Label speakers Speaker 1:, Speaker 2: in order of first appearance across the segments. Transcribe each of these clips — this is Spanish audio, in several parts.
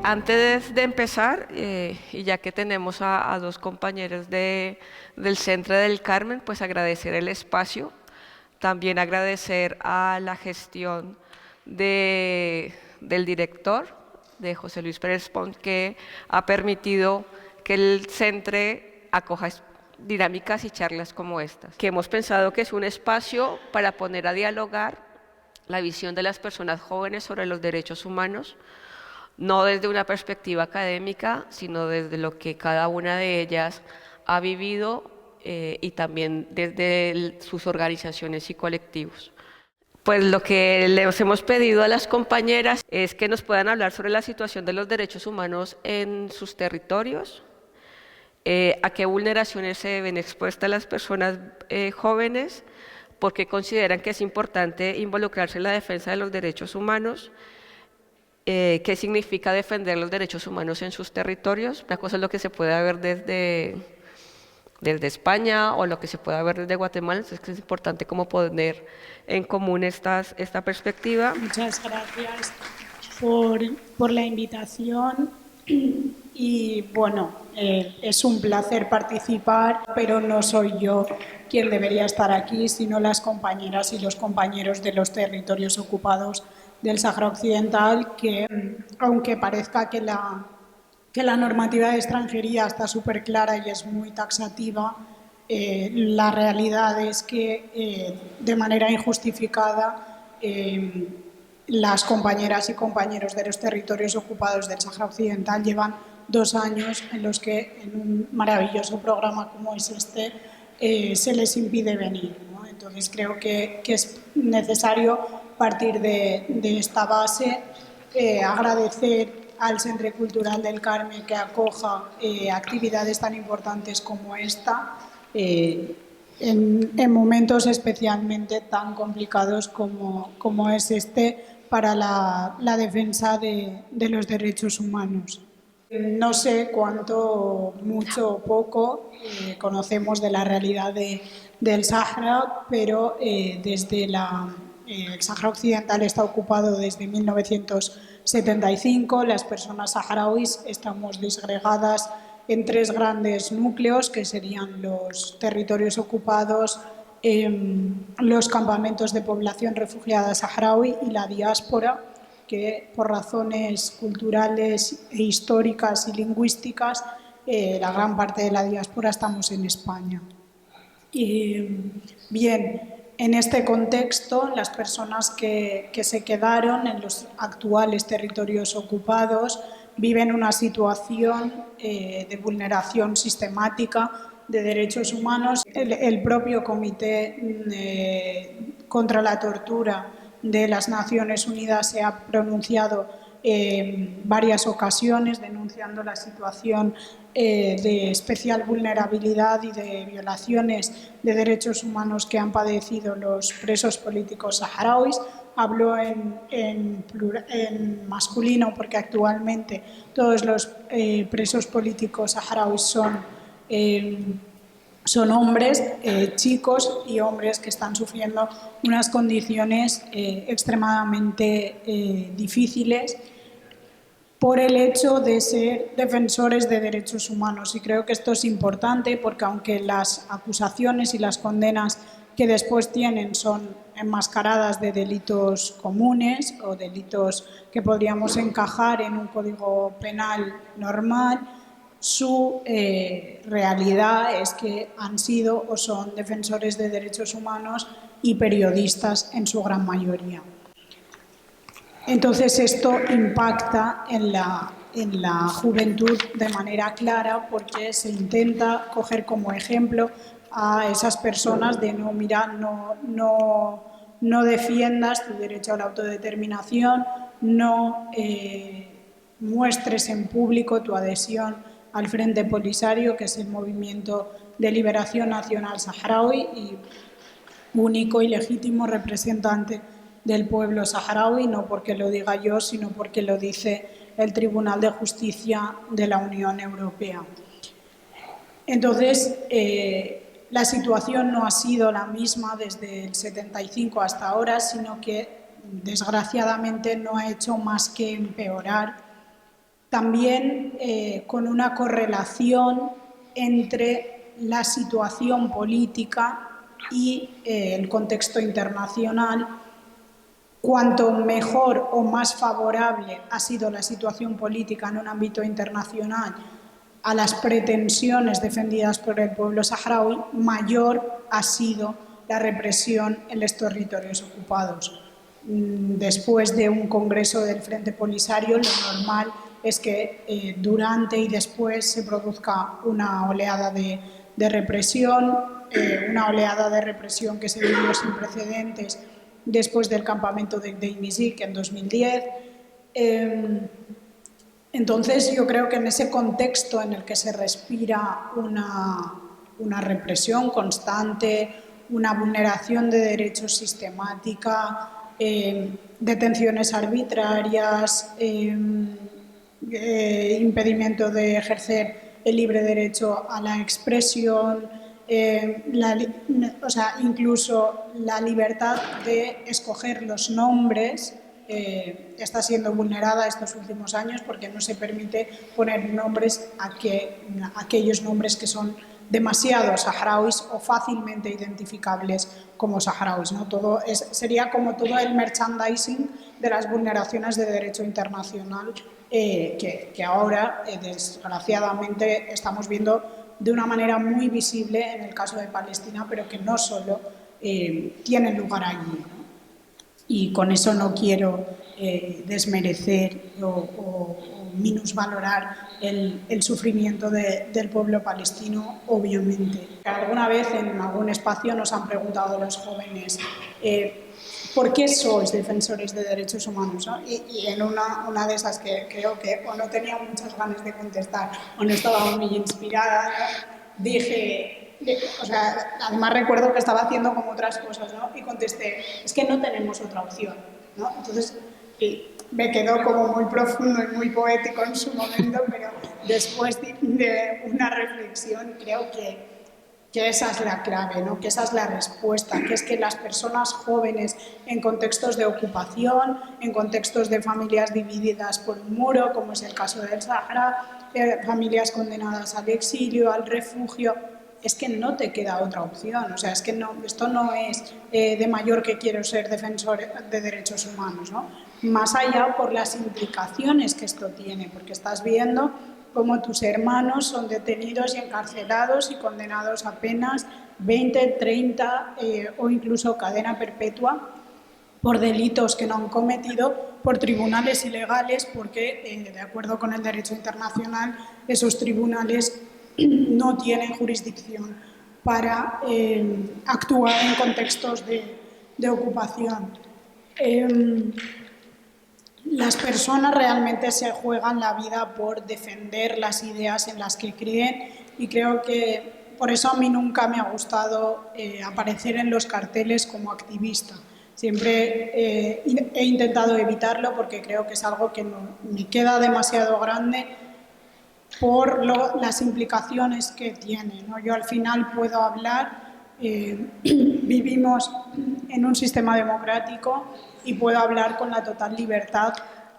Speaker 1: Antes de empezar, y ya que tenemos a dos compañeros del Centro del Carmen, pues agradecer el espacio, también agradecer a la gestión del director, de José Luis Pérez Pons, que ha permitido que el centro acoja dinámicas y charlas como estas, que hemos pensado que es un espacio para poner a dialogar la visión de las personas jóvenes sobre los derechos humanos, no desde una perspectiva académica, sino desde lo que cada una de ellas ha vivido y también desde sus organizaciones y colectivos. Pues lo que les hemos pedido a las compañeras es que nos puedan hablar sobre la situación de los derechos humanos en sus territorios, a qué vulneraciones se ven expuestas las personas jóvenes, por qué consideran que es importante involucrarse en la defensa de los derechos humanos, qué significa defender los derechos humanos en sus territorios. Una cosa es lo que se puede ver desde España o lo que se puede ver desde Guatemala, entonces es importante como poner en común esta perspectiva.
Speaker 2: Muchas gracias por la invitación y bueno, es un placer participar, pero no soy yo quien debería estar aquí, sino las compañeras y los compañeros de los territorios ocupados del Sáhara Occidental, que aunque parezca que la normativa de extranjería está súper clara y es muy taxativa, la realidad es que de manera injustificada las compañeras y compañeros de los territorios ocupados del Sáhara Occidental llevan 2 años en los que en un maravilloso programa como es este se les impide venir, ¿no? Entonces creo que es necesario partir de esta base, agradecer al Centre Cultural del Carmen que acoja actividades tan importantes como esta en momentos especialmente tan complicados como es este para la defensa de los derechos humanos. No sé cuánto, mucho o poco conocemos de la realidad del Sáhara, pero desde el Sáhara Occidental está ocupado desde 1975. Las personas saharauis estamos disgregadas en 3 grandes núcleos, que serían los territorios ocupados, los campamentos de población refugiada saharaui y la diáspora, que por razones culturales e históricas y lingüísticas, la gran parte de la diáspora estamos en España. Bien, en este contexto, las personas que se quedaron en los actuales territorios ocupados viven una situación de vulneración sistemática de derechos humanos. El propio Comité contra la Tortura de las Naciones Unidas se ha pronunciado en varias ocasiones denunciando la situación de especial vulnerabilidad y de violaciones de derechos humanos que han padecido los presos políticos saharauis. Hablo en masculino porque actualmente todos los presos políticos saharauis son hombres, chicos y hombres que están sufriendo unas condiciones extremadamente difíciles por el hecho de ser defensores de derechos humanos. Y creo que esto es importante porque aunque las acusaciones y las condenas que después tienen son enmascaradas de delitos comunes o delitos que podríamos encajar en un código penal normal, su realidad es que han sido o son defensores de derechos humanos y periodistas en su gran mayoría. Entonces esto impacta en la juventud de manera clara porque se intenta coger como ejemplo a esas personas de no, mira, no defiendas tu derecho a la autodeterminación, no muestres en público tu adhesión al Frente Polisario, que es el movimiento de liberación nacional saharaui y único y legítimo representante del pueblo saharaui, no porque lo diga yo, sino porque lo dice el Tribunal de Justicia de la Unión Europea. Entonces, la situación no ha sido la misma desde el 75 hasta ahora, sino que, desgraciadamente, no ha hecho más que empeorar también con una correlación entre la situación política y el contexto internacional. Cuanto mejor o más favorable ha sido la situación política en un ámbito internacional a las pretensiones defendidas por el pueblo saharaui, mayor ha sido la represión en los territorios ocupados. Después de un congreso del Frente Polisario, lo normal es que durante y después se produzca una oleada de represión, que se vivió sin precedentes después del campamento de Deir ez-Zor en 2010. Entonces, yo creo que en ese contexto en el que se respira una represión constante, una vulneración de derechos sistemática, detenciones arbitrarias, impedimento de ejercer el libre derecho a la expresión, incluso la libertad de escoger los nombres está siendo vulnerada estos últimos años porque no se permite poner nombres a aquellos nombres que son demasiado saharauis o fácilmente identificables como saharauis, ¿no? Sería como todo el merchandising de las vulneraciones de derecho internacional que ahora, desgraciadamente, estamos viendo de una manera muy visible en el caso de Palestina, pero que no solo tienen lugar allí, ¿no? Y con eso no quiero desmerecer o minusvalorar el sufrimiento del pueblo palestino, obviamente. Alguna vez en algún espacio nos han preguntado los jóvenes ¿por qué sois defensores de derechos humanos? ¿No? Y en una de esas que creo que o no tenía muchas ganas de contestar o no estaba muy inspirada, dije... además recuerdo que estaba haciendo como otras cosas, ¿no? Y contesté, es que no tenemos otra opción, ¿no? Entonces me quedó como muy profundo y muy poético en su momento, pero después de una reflexión creo que esa es la clave, ¿no? Que esa es la respuesta, que es que las personas jóvenes en contextos de ocupación, en contextos de familias divididas por un muro, como es el caso del Sahara, familias condenadas al exilio, al refugio, es que no te queda otra opción. O sea, es que no, esto no es de mayor que quiero ser defensor de derechos humanos, ¿no? Más allá por las implicaciones que esto tiene, porque estás viendo cómo tus hermanos son detenidos y encarcelados y condenados a penas 20, 30 o incluso cadena perpetua por delitos que no han cometido por tribunales ilegales porque, de acuerdo con el derecho internacional, esos tribunales no tienen jurisdicción para actuar en contextos de ocupación. Las personas realmente se juegan la vida por defender las ideas en las que creen y creo que por eso a mí nunca me ha gustado aparecer en los carteles como activista. Siempre he intentado evitarlo porque creo que es algo que me queda demasiado grande por las implicaciones que tiene, ¿no? Yo al final puedo hablar, vivimos en un sistema democrático y puedo hablar con la total libertad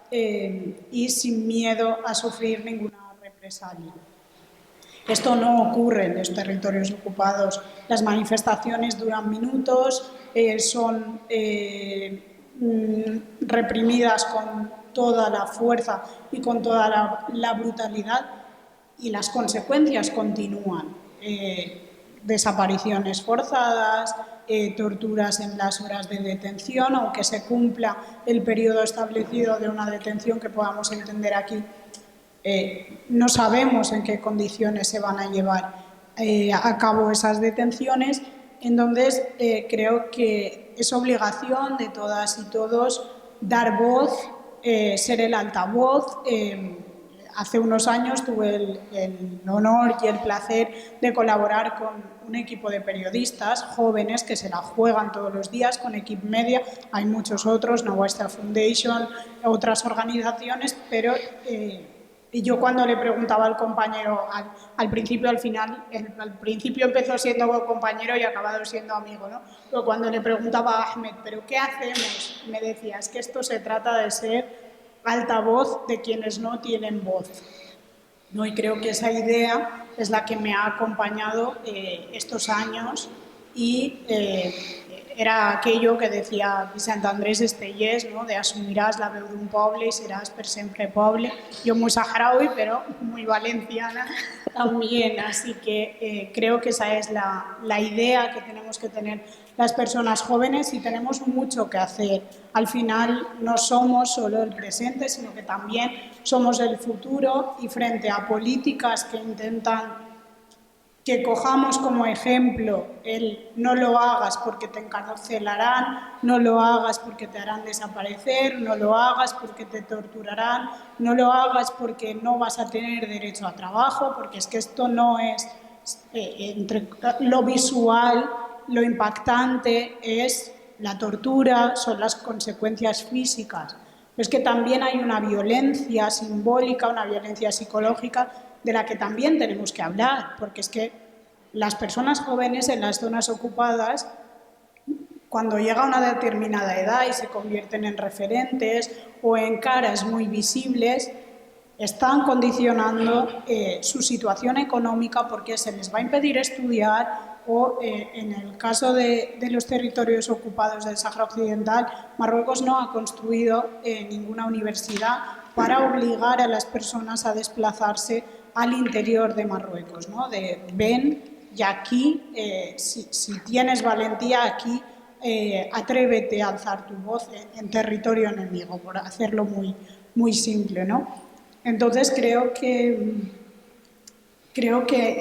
Speaker 2: y sin miedo a sufrir ninguna represalia. Esto no ocurre en los territorios ocupados. Las manifestaciones duran minutos, son reprimidas con toda la fuerza y con toda la brutalidad y las consecuencias continúan. Desapariciones forzadas, torturas en las horas de detención, aunque se cumpla el periodo establecido de una detención que podamos entender aquí. No sabemos en qué condiciones se van a llevar a cabo esas detenciones, entonces creo que es obligación de todas y todos dar voz, ser el altavoz. Hace unos años tuve el honor y el placer de colaborar con un equipo de periodistas jóvenes que se la juegan todos los días con Equip Media. Hay muchos otros, Nawasha Foundation, otras organizaciones, pero yo cuando le preguntaba al compañero, al principio, al final, al principio empezó siendo compañero y ha acabado siendo amigo, ¿no? Pero cuando le preguntaba a Ahmed, ¿pero qué hacemos? Me decía, es que esto se trata de ser altavoz de quienes no tienen voz, ¿no? Y creo que esa idea es la que me ha acompañado estos años y era aquello que decía Vicent Andrés Estellés, ¿no? De assumirás la veu d'un poble y serás per sempre poble. Yo muy saharaui, pero muy valenciana también, así que creo que esa es la idea que tenemos que tener las personas jóvenes y tenemos mucho que hacer. Al final no somos solo el presente, sino que también somos el futuro y frente a políticas que intentan que cojamos como ejemplo el no lo hagas porque te encarcelarán, no lo hagas porque te harán desaparecer, no lo hagas porque te torturarán, no lo hagas porque no vas a tener derecho a trabajo, porque es que esto no es entre lo visual, lo impactante es la tortura, son las consecuencias físicas. Pero es que también hay una violencia simbólica, una violencia psicológica de la que también tenemos que hablar, porque es que las personas jóvenes en las zonas ocupadas, cuando llega a una determinada edad y se convierten en referentes o en caras muy visibles, están condicionando su situación económica porque se les va a impedir estudiar o, en el caso de los territorios ocupados del Sáhara Occidental, Marruecos no ha construido ninguna universidad para obligar a las personas a desplazarse al interior de Marruecos, ¿no? De ven y aquí, si tienes valentía, aquí atrévete a alzar tu voz en territorio enemigo, por hacerlo muy, muy simple, ¿no? Entonces creo que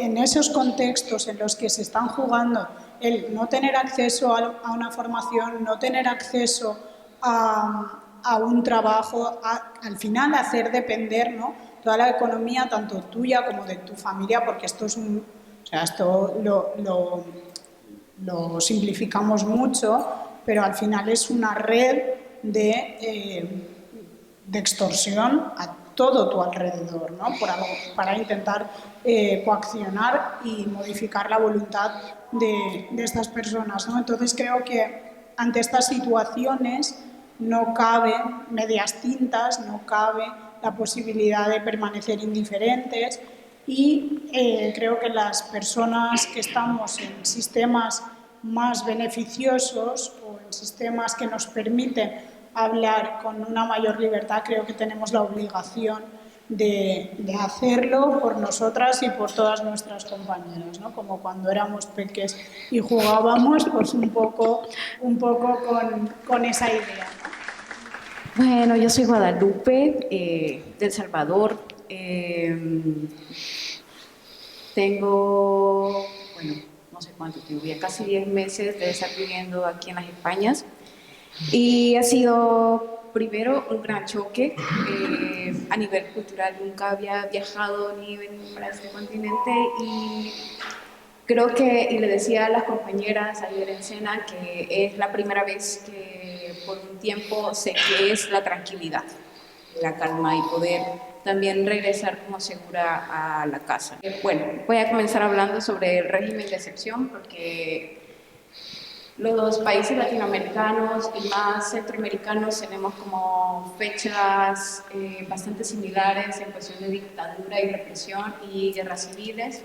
Speaker 2: en esos contextos en los que se están jugando el no tener acceso a una formación, no tener acceso a un trabajo, al final hacer depender, ¿no?, toda la economía, tanto tuya como de tu familia, porque esto es esto lo simplificamos mucho, pero al final es una red de extorsión a todo tu alrededor, ¿no? Para intentar coaccionar y modificar la voluntad de estas personas, ¿no? Entonces creo que ante estas situaciones no cabe medias tintas, no cabe la posibilidad de permanecer indiferentes y creo que las personas que estamos en sistemas más beneficiosos o en sistemas que nos permiten hablar con una mayor libertad, creo que tenemos la obligación de hacerlo por nosotras y por todas nuestras compañeras, ¿no? Como cuando éramos peques y jugábamos, pues un poco con esa idea, ¿no?
Speaker 3: Bueno, yo soy Guadalupe, de El Salvador. Tengo, bueno, no sé cuánto tiempo, ya casi 10 meses de estar viviendo aquí en las Españas. Y ha sido primero un gran choque a nivel cultural. Nunca había viajado ni venido para este continente y creo que, y le decía a las compañeras ayer en cena, que es la primera vez que por un tiempo sé que es la tranquilidad, la calma y poder también regresar como segura a la casa. Bueno, voy a comenzar hablando sobre el régimen de excepción porque los países latinoamericanos y más centroamericanos tenemos como fechas bastante similares en cuestión de dictadura y represión y guerras civiles.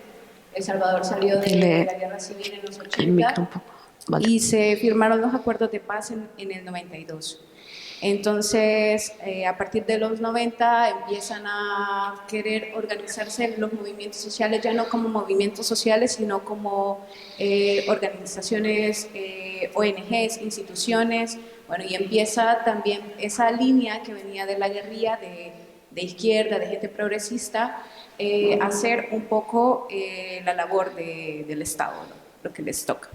Speaker 3: El Salvador salió de la guerra civil en los 80 y se firmaron los acuerdos de paz en el 92. Entonces, a partir de los 90 empiezan a querer organizarse los movimientos sociales, ya no como movimientos sociales, sino como organizaciones, ONGs, instituciones, bueno, y empieza también esa línea que venía de la guerrilla, de izquierda, de gente progresista, hacer un poco la labor del Estado, ¿no?, lo que les toca.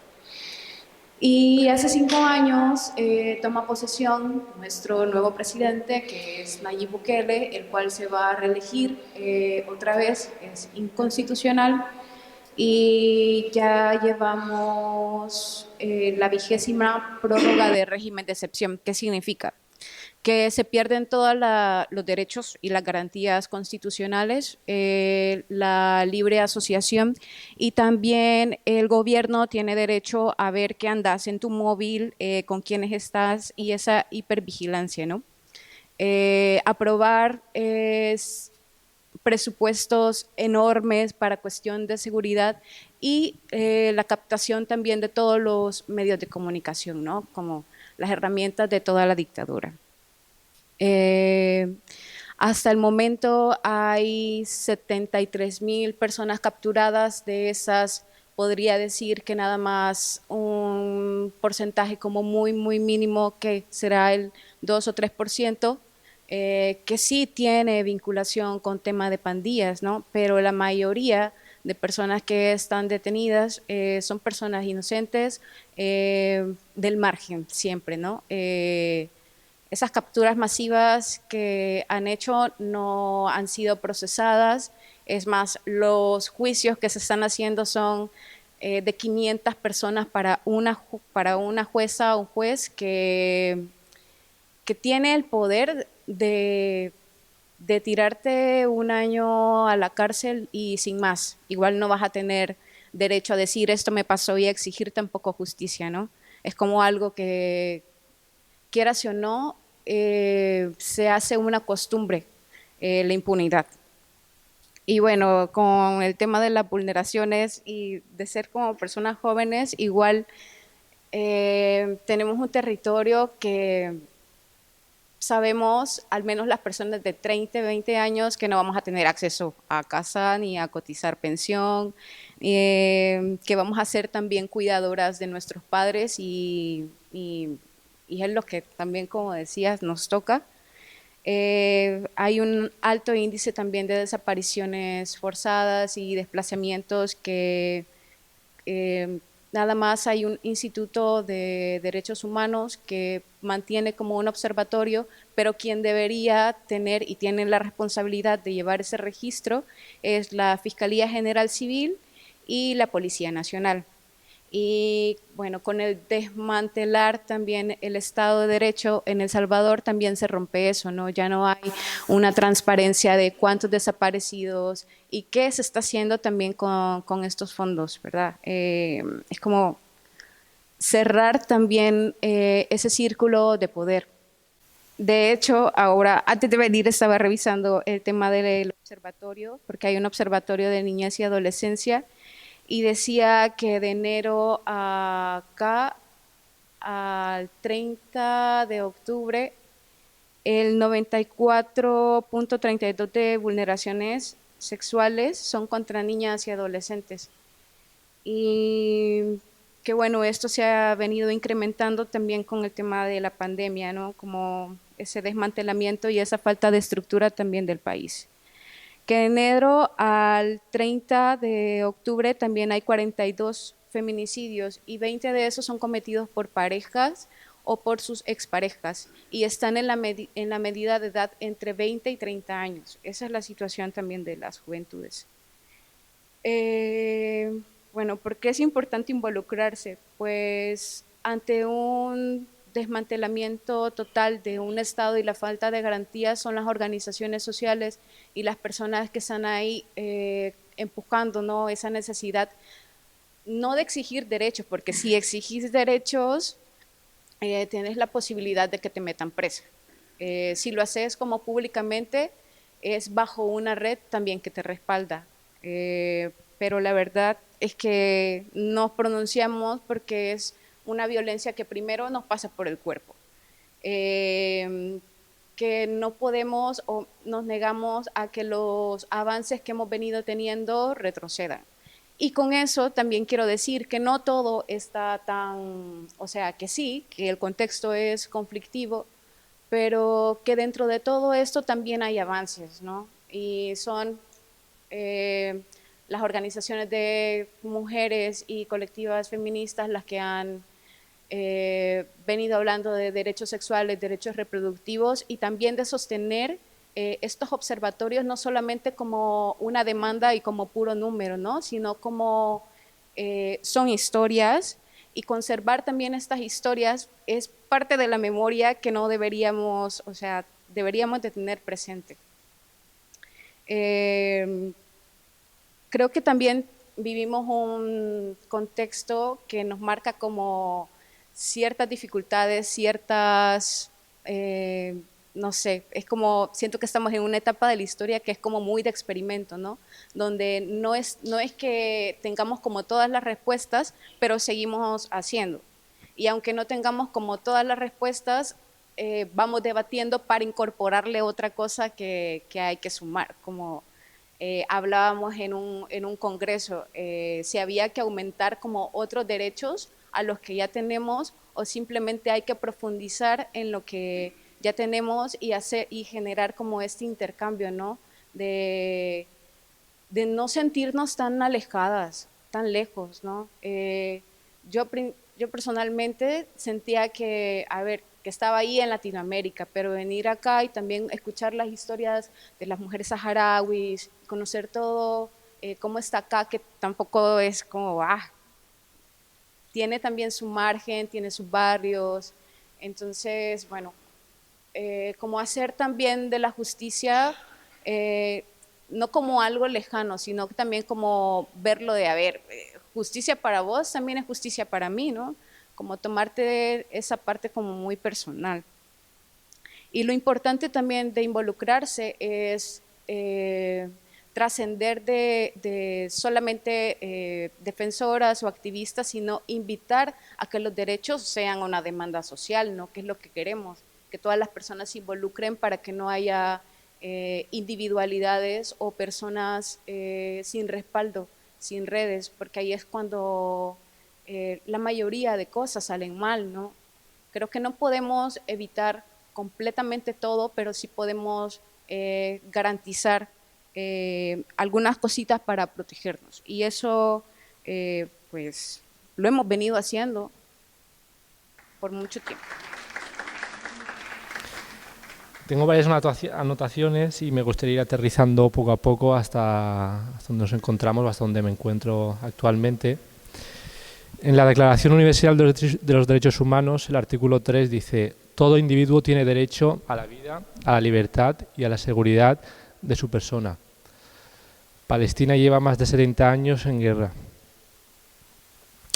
Speaker 3: Y hace 5 años toma posesión nuestro nuevo presidente, que es Nayib Bukele, el cual se va a reelegir otra vez, es inconstitucional, y ya llevamos la 20ª prórroga de régimen de excepción. ¿Qué significa? Que se pierden todos los derechos y las garantías constitucionales, la libre asociación, y también el gobierno tiene derecho a ver qué andas en tu móvil, con quiénes estás, y esa hipervigilancia, ¿no? aprobar presupuestos enormes para cuestión de seguridad y la captación también de todos los medios de comunicación, ¿no? Como las herramientas de toda la dictadura. Hasta el momento hay 73.000 personas capturadas, de esas podría decir que nada más un porcentaje como muy, muy mínimo, que será el 2 o 3%, que sí tiene vinculación con tema de pandillas, ¿no? Pero la mayoría de personas que están detenidas son personas inocentes del margen siempre, ¿no? Esas capturas masivas que han hecho no han sido procesadas, es más, los juicios que se están haciendo son de 500 personas para una jueza o un juez que tiene el poder de tirarte un año a la cárcel y sin más. Igual no vas a tener derecho a decir esto me pasó y a exigir tampoco justicia, ¿no? Es como algo que, quieras o no, se hace una costumbre, la impunidad. Y bueno, con el tema de las vulneraciones y de ser como personas jóvenes, igual tenemos un territorio que sabemos, al menos las personas de 30, 20 años, que no vamos a tener acceso a casa ni a cotizar pensión, que vamos a ser también cuidadoras de nuestros padres y es lo que también, como decías, nos toca. Hay un alto índice también de desapariciones forzadas y desplazamientos que nada más hay un instituto de derechos humanos que mantiene como un observatorio, pero quien debería tener y tiene la responsabilidad de llevar ese registro es la Fiscalía General Civil y la Policía Nacional. Y bueno, con el desmantelar también el Estado de Derecho en El Salvador también se rompe eso, ¿no? Ya no hay una transparencia de cuántos desaparecidos y qué se está haciendo también con estos fondos, ¿verdad? Es como cerrar también ese círculo de poder. De hecho, ahora, antes de venir, estaba revisando el tema del observatorio, porque hay un observatorio de niñez y adolescencia, y decía que de enero a acá al 30 de octubre el 94.32 de vulneraciones sexuales son contra niñas y adolescentes. Y que bueno, esto se ha venido incrementando también con el tema de la pandemia, ¿no? Como ese desmantelamiento y esa falta de estructura también del país. Que de enero al 30 de octubre también hay 42 feminicidios y 20 de esos son cometidos por parejas o por sus exparejas y están en la medida de edad entre 20 y 30 años. Esa es la situación también de las juventudes. Bueno, ¿por qué es importante involucrarse? Pues ante un desmantelamiento total de un Estado y la falta de garantías son las organizaciones sociales y las personas que están ahí empujando, ¿no? Esa necesidad, no de exigir derechos, porque si exigís derechos, tienes la posibilidad de que te metan presa. Si lo haces como públicamente, es bajo una red también que te respalda. Pero la verdad es que nos pronunciamos porque es una violencia que primero nos pasa por el cuerpo, que no podemos o nos negamos a que los avances que hemos venido teniendo retrocedan. Y con eso también quiero decir que no todo está tan, o sea, que sí, que el contexto es conflictivo, pero que dentro de todo esto también hay avances, ¿no? Y son las organizaciones de mujeres y colectivas feministas las que han venido hablando de derechos sexuales, derechos reproductivos y también de sostener estos observatorios no solamente como una demanda y como puro número, ¿no? Sino como son historias y conservar también estas historias es parte de la memoria que no deberíamos, o sea, deberíamos de tener presente. Creo que también vivimos un contexto que nos marca como ciertas dificultades, ciertas no sé, es como, siento que estamos en una etapa de la historia que es como muy de experimento, ¿no? Donde no es que tengamos como todas las respuestas, pero seguimos haciendo. Y aunque no tengamos como todas las respuestas, vamos debatiendo para incorporarle otra cosa que hay que sumar, como hablábamos en un congreso, si había que aumentar como otros derechos a los que ya tenemos o simplemente hay que profundizar en lo que ya tenemos y hacer y generar como este intercambio, ¿no? De no sentirnos tan alejadas, tan lejos, ¿no? Yo personalmente sentía que, a ver, que estaba ahí en Latinoamérica, pero venir acá y también escuchar las historias de las mujeres saharauis, conocer todo, cómo está acá, que tampoco es como, tiene también su margen, tiene sus barrios, entonces, bueno, como hacer también de la justicia, no como algo lejano, sino también como verlo de, a ver, justicia para vos también es justicia para mí, ¿no? Como tomarte esa parte como muy personal. Y lo importante también de involucrarse es trascender de solamente defensoras o activistas, sino invitar a que los derechos sean una demanda social, ¿no? Que es lo que queremos, que todas las personas se involucren para que no haya individualidades o personas sin respaldo, sin redes, porque ahí es cuando la mayoría de cosas salen mal, ¿no? Creo que no podemos evitar completamente todo, pero sí podemos garantizar algunas cositas para protegernos. Y eso, pues, lo hemos venido haciendo por mucho tiempo.
Speaker 4: Tengo varias anotaciones y me gustaría ir aterrizando poco a poco hasta donde nos encontramos, hasta donde me encuentro actualmente. En la Declaración Universal de los Derechos Humanos, el artículo 3 dice: todo individuo tiene derecho a la vida, a la libertad y a la seguridad de su persona. Palestina lleva más de 70 años en guerra.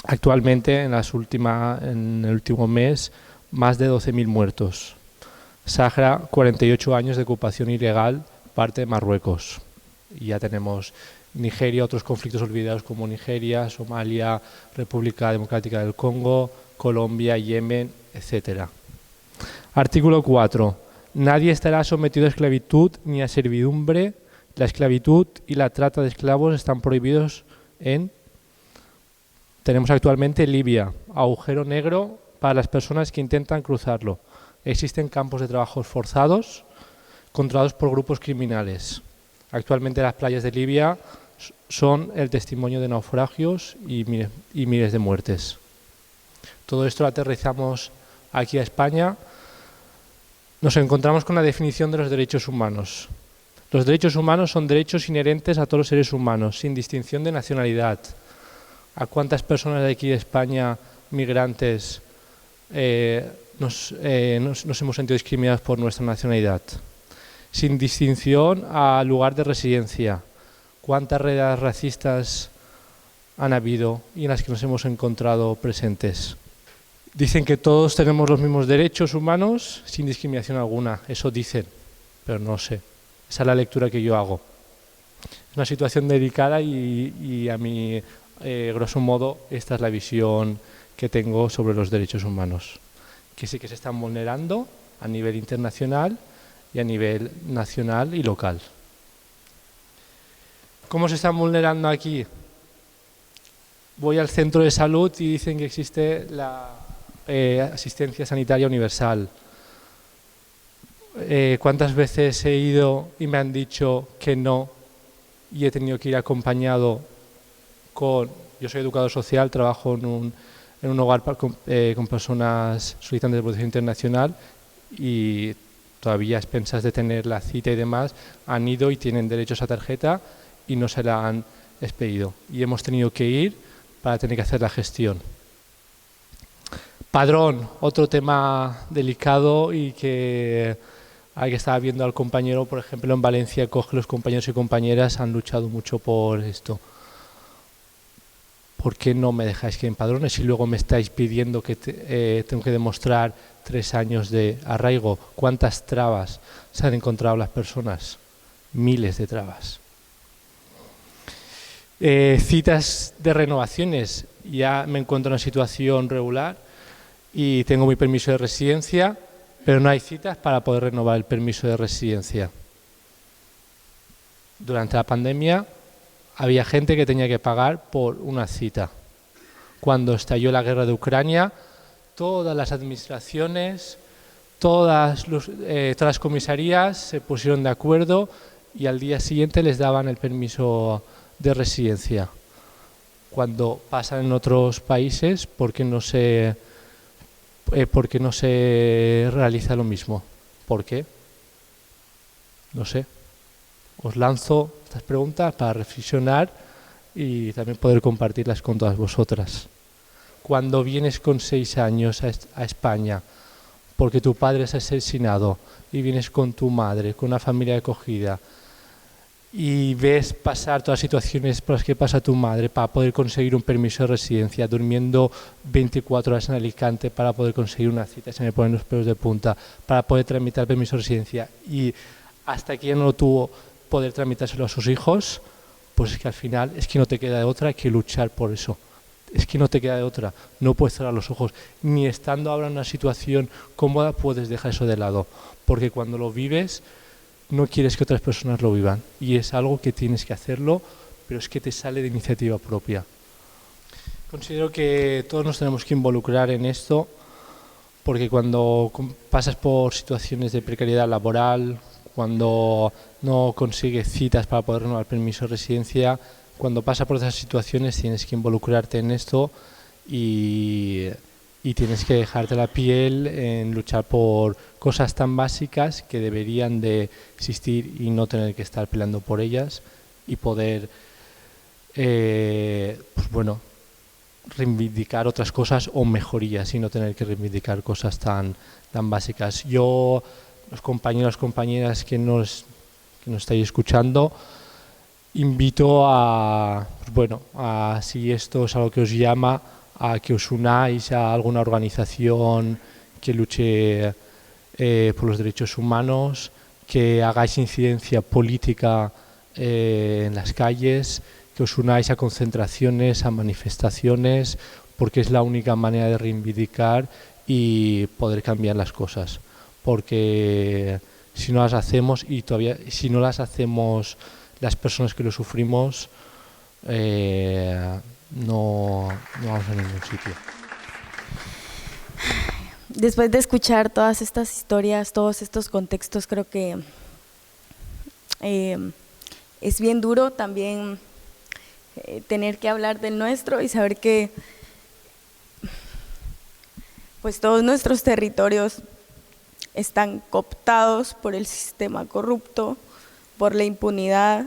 Speaker 4: Actualmente, en el último mes, más de 12.000 muertos. Sáhara, 48 años de ocupación ilegal, parte de Marruecos. Y ya tenemos Nigeria, otros conflictos olvidados como Nigeria, Somalia, República Democrática del Congo, Colombia, Yemen, etc. Artículo 4. Nadie estará sometido a esclavitud ni a servidumbre. La esclavitud y la trata de esclavos están prohibidos Tenemos actualmente Libia, agujero negro para las personas que intentan cruzarlo. Existen campos de trabajos forzados controlados por grupos criminales. Actualmente las playas de Libia son el testimonio de naufragios y miles de muertes. Todo esto lo aterrizamos aquí a España. Nos encontramos con la definición de los derechos humanos. Los derechos humanos son derechos inherentes a todos los seres humanos, sin distinción de nacionalidad. ¿A cuántas personas de aquí de España, migrantes, nos hemos sentido discriminados por nuestra nacionalidad? Sin distinción al lugar de residencia. ¿Cuántas redes racistas han habido y en las que nos hemos encontrado presentes? Dicen que todos tenemos los mismos derechos humanos sin discriminación alguna. Eso dicen, pero no sé. Esa es la lectura que yo hago. Es una situación delicada y a mí, grosso modo, esta es la visión que tengo sobre los derechos humanos. Que sí que se están vulnerando a nivel internacional y a nivel nacional y local. ¿Cómo se están vulnerando aquí? Voy al centro de salud y dicen que existe la asistencia sanitaria universal. ¿Cuántas veces he ido y me han dicho que no y he tenido que ir acompañado con... Yo soy educador social, trabajo en un hogar con personas solicitantes de protección internacional y todavía a expensas de tener la cita y demás, han ido y tienen derecho a esa tarjeta y no se la han expedido. Y hemos tenido que ir para tener que hacer la gestión. Padrón, otro tema delicado y que hay que estar viendo al compañero, por ejemplo, en Valencia, coge los compañeros y compañeras han luchado mucho por esto. ¿por qué no me dejáis que empadrone si luego me estáis pidiendo que tengo que demostrar 3 años de arraigo? ¿Cuántas trabas se han encontrado las personas? Miles de trabas. Citas de renovaciones. Ya me encuentro en una situación regular y tengo mi permiso de residencia, pero no hay citas para poder renovar el permiso de residencia. Durante la pandemia había gente que tenía que pagar por una cita. Cuando estalló la guerra de Ucrania, todas las administraciones, todas las comisarías se pusieron de acuerdo y al día siguiente les daban el permiso de residencia. Cuando pasan en otros países, ¿por qué no se realiza lo mismo? ¿Por qué? No sé. Os lanzo estas preguntas para reflexionar y también poder compartirlas con todas vosotras. Cuando vienes con 6 años a España porque tu padre es asesinado y vienes con tu madre, con una familia de acogida, y ves pasar todas las situaciones por las que pasa tu madre para poder conseguir un permiso de residencia, durmiendo 24 horas en Alicante para poder conseguir una cita, se me ponen los pelos de punta, para poder tramitar el permiso de residencia, y hasta que ya no lo tuvo poder tramitárselo a sus hijos, pues es que al final es que no te queda de otra que luchar por eso. Es que no te queda de otra, no puedes cerrar los ojos, ni estando ahora en una situación cómoda puedes dejar eso de lado, porque cuando lo vives no quieres que otras personas lo vivan y es algo que tienes que hacerlo, pero es que te sale de iniciativa propia. Considero que todos nos tenemos que involucrar en esto, porque cuando pasas por situaciones de precariedad laboral, cuando no consigues citas para poder renovar el permiso de residencia, cuando pasas por esas situaciones tienes que involucrarte en esto y tienes que dejarte la piel en luchar por cosas tan básicas que deberían de existir y no tener que estar peleando por ellas y poder reivindicar otras cosas o mejorías y no tener que reivindicar cosas tan básicas. Yo, los compañeros, compañeras que nos estáis escuchando, invito a si esto es algo que os llama, a que os unáis a alguna organización que luche por los derechos humanos, que hagáis incidencia política en las calles, que os unáis a concentraciones, a manifestaciones, porque es la única manera de reivindicar y poder cambiar las cosas. Porque si no las hacemos, y todavía si no las hacemos las personas que lo sufrimos, no vamos a ningún sitio.
Speaker 5: Después de escuchar todas estas historias, todos estos contextos, creo que es bien duro también tener que hablar del nuestro y saber que pues todos nuestros territorios están cooptados por el sistema corrupto, por la impunidad,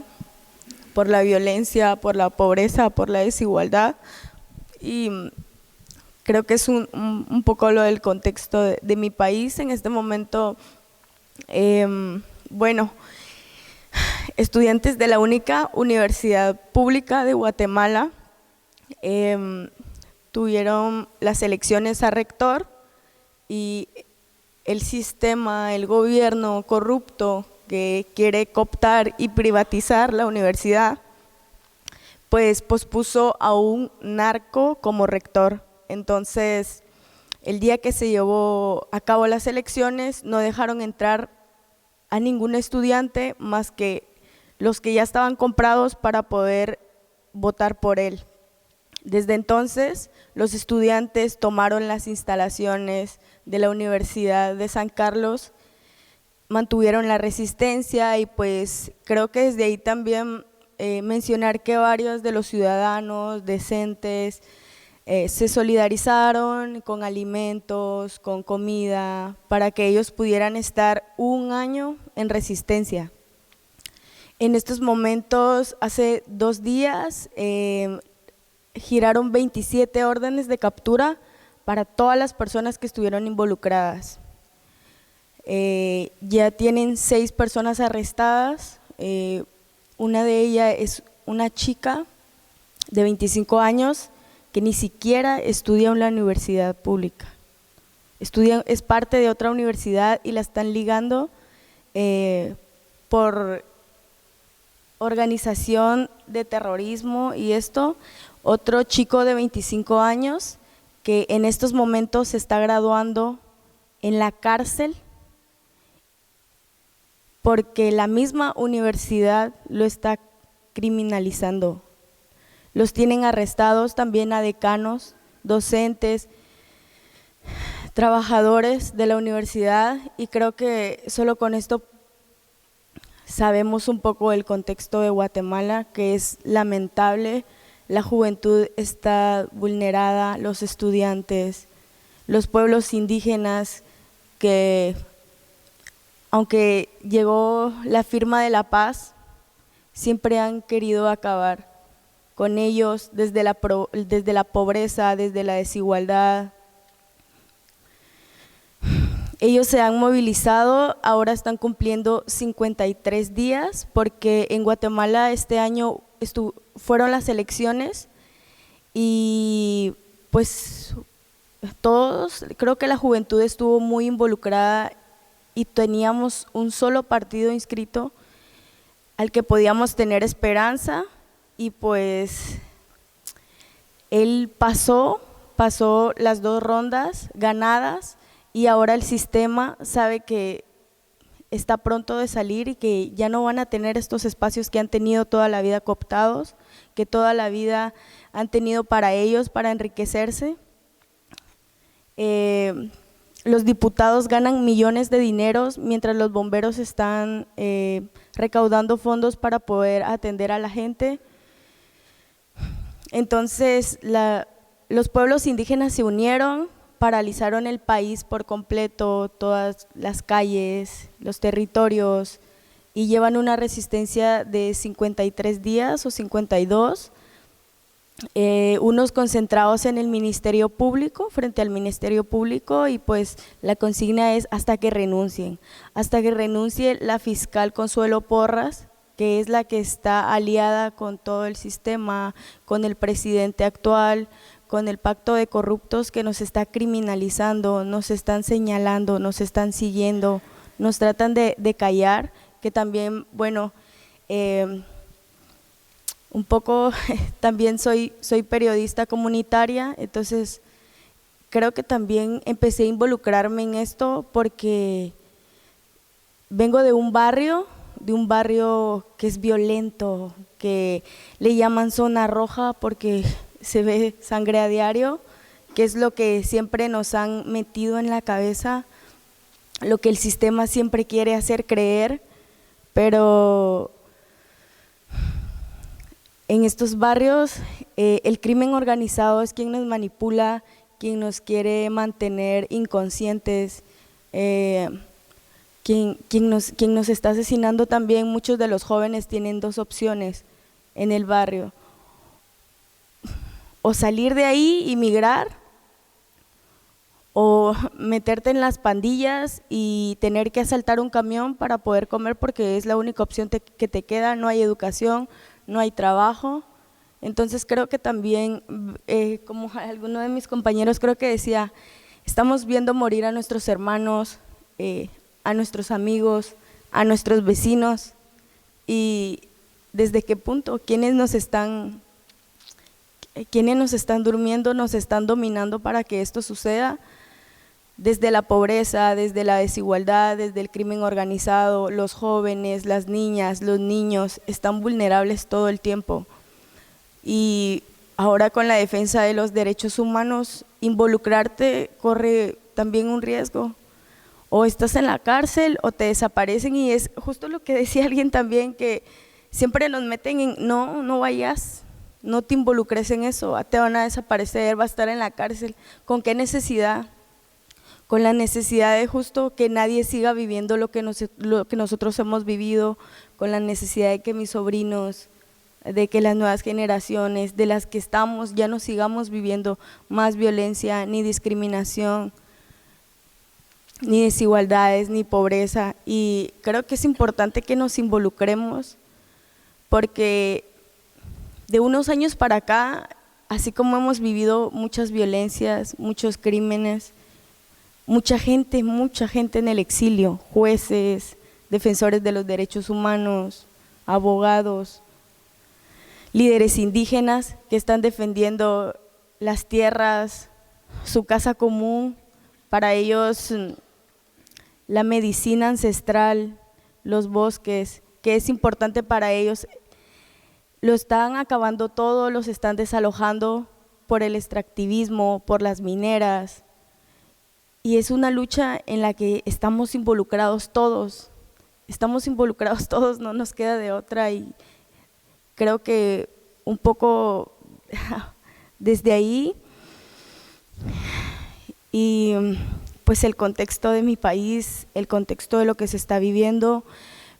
Speaker 5: por la violencia, por la pobreza, por la desigualdad, y creo que es un poco lo del contexto de mi país en este momento. Estudiantes de la única universidad pública de Guatemala tuvieron las elecciones a rector y el sistema, el gobierno corrupto que quiere cooptar y privatizar la universidad, pues pospuso a un narco como rector. Entonces, el día que se llevó a cabo las elecciones, no dejaron entrar a ningún estudiante más que los que ya estaban comprados para poder votar por él. Desde entonces, los estudiantes tomaron las instalaciones de la Universidad de San Carlos, mantuvieron la resistencia y pues creo que desde ahí también mencionar que varios de los ciudadanos decentes se solidarizaron con alimentos, con comida, para que ellos pudieran estar un año en resistencia. En estos momentos, hace 2 días, giraron 27 órdenes de captura para todas las personas que estuvieron involucradas. Ya tienen 6 personas arrestadas, una de ellas es una chica de 25 años que ni siquiera estudia en la universidad pública. Es parte de otra universidad y la están ligando por organización de terrorismo y esto. Otro chico de 25 años que en estos momentos se está graduando en la cárcel porque la misma universidad lo está criminalizando. Los tienen arrestados también a decanos, docentes, trabajadores de la universidad, y creo que solo con esto sabemos un poco el contexto de Guatemala, que es lamentable. La juventud está vulnerada, los estudiantes, los pueblos indígenas que, aunque llegó la firma de la paz, siempre han querido acabar con ellos desde la pobreza, desde la desigualdad. Ellos se han movilizado, ahora están cumpliendo 53 días, porque en Guatemala este año fueron las elecciones y pues todos, creo que la juventud estuvo muy involucrada y teníamos un solo partido inscrito al que podíamos tener esperanza, y pues él pasó las 2 rondas ganadas y ahora el sistema sabe que está pronto de salir y que ya no van a tener estos espacios que han tenido toda la vida cooptados, que toda la vida han tenido para ellos, para enriquecerse. Los diputados ganan millones de dineros mientras los bomberos están recaudando fondos para poder atender a la gente. Entonces los pueblos indígenas se unieron, paralizaron el país por completo, todas las calles, los territorios, y llevan una resistencia de 53 días o 52, unos concentrados en el Ministerio Público, frente al Ministerio Público, y pues la consigna es hasta que renuncie la fiscal Consuelo Porras, que es la que está aliada con todo el sistema, con el presidente actual, con el pacto de corruptos que nos está criminalizando, nos están señalando, nos están siguiendo, nos tratan de callar, que también, bueno, un poco también soy periodista comunitaria, entonces creo que también empecé a involucrarme en esto porque vengo de un barrio que es violento, que le llaman zona roja porque se ve sangre a diario, que es lo que siempre nos han metido en la cabeza, lo que el sistema siempre quiere hacer creer, pero en estos barrios el crimen organizado es quien nos manipula, quien nos quiere mantener inconscientes, quien nos está asesinando también. Muchos de los jóvenes tienen 2 opciones en el barrio: o salir de ahí y migrar, o meterte en las pandillas y tener que asaltar un camión para poder comer porque es la única opción que te queda, no hay educación, no hay trabajo. Entonces creo que también, como alguno de mis compañeros creo que decía, estamos viendo morir a nuestros hermanos, a nuestros amigos, a nuestros vecinos, y ¿desde qué punto? ¿Quiénes nos están durmiendo, nos están dominando para que esto suceda? Desde la pobreza, desde la desigualdad, desde el crimen organizado, los jóvenes, las niñas, los niños están vulnerables todo el tiempo. Y ahora con la defensa de los derechos humanos, involucrarte corre también un riesgo. O estás en la cárcel o te desaparecen, y es justo lo que decía alguien también, que siempre nos meten en no vayas, no te involucres en eso, te van a desaparecer, va a estar en la cárcel. ¿Con qué necesidad? Con la necesidad de justo que nadie siga viviendo lo que nosotros hemos vivido, con la necesidad de que mis sobrinos, de que las nuevas generaciones, de las que estamos, ya no sigamos viviendo más violencia, ni discriminación, ni desigualdades, ni pobreza. Y creo que es importante que nos involucremos, porque de unos años para acá así como hemos vivido muchas violencias, muchos crímenes, mucha gente en el exilio, jueces, defensores de los derechos humanos, abogados, líderes indígenas que están defendiendo las tierras, su casa común, para ellos la medicina ancestral, los bosques, que es importante para ellos, lo están acabando todo, los están desalojando por el extractivismo, por las mineras, y es una lucha en la que estamos involucrados todos, no nos queda de otra, y creo que un poco desde ahí, y pues el contexto de mi país, el contexto de lo que se está viviendo,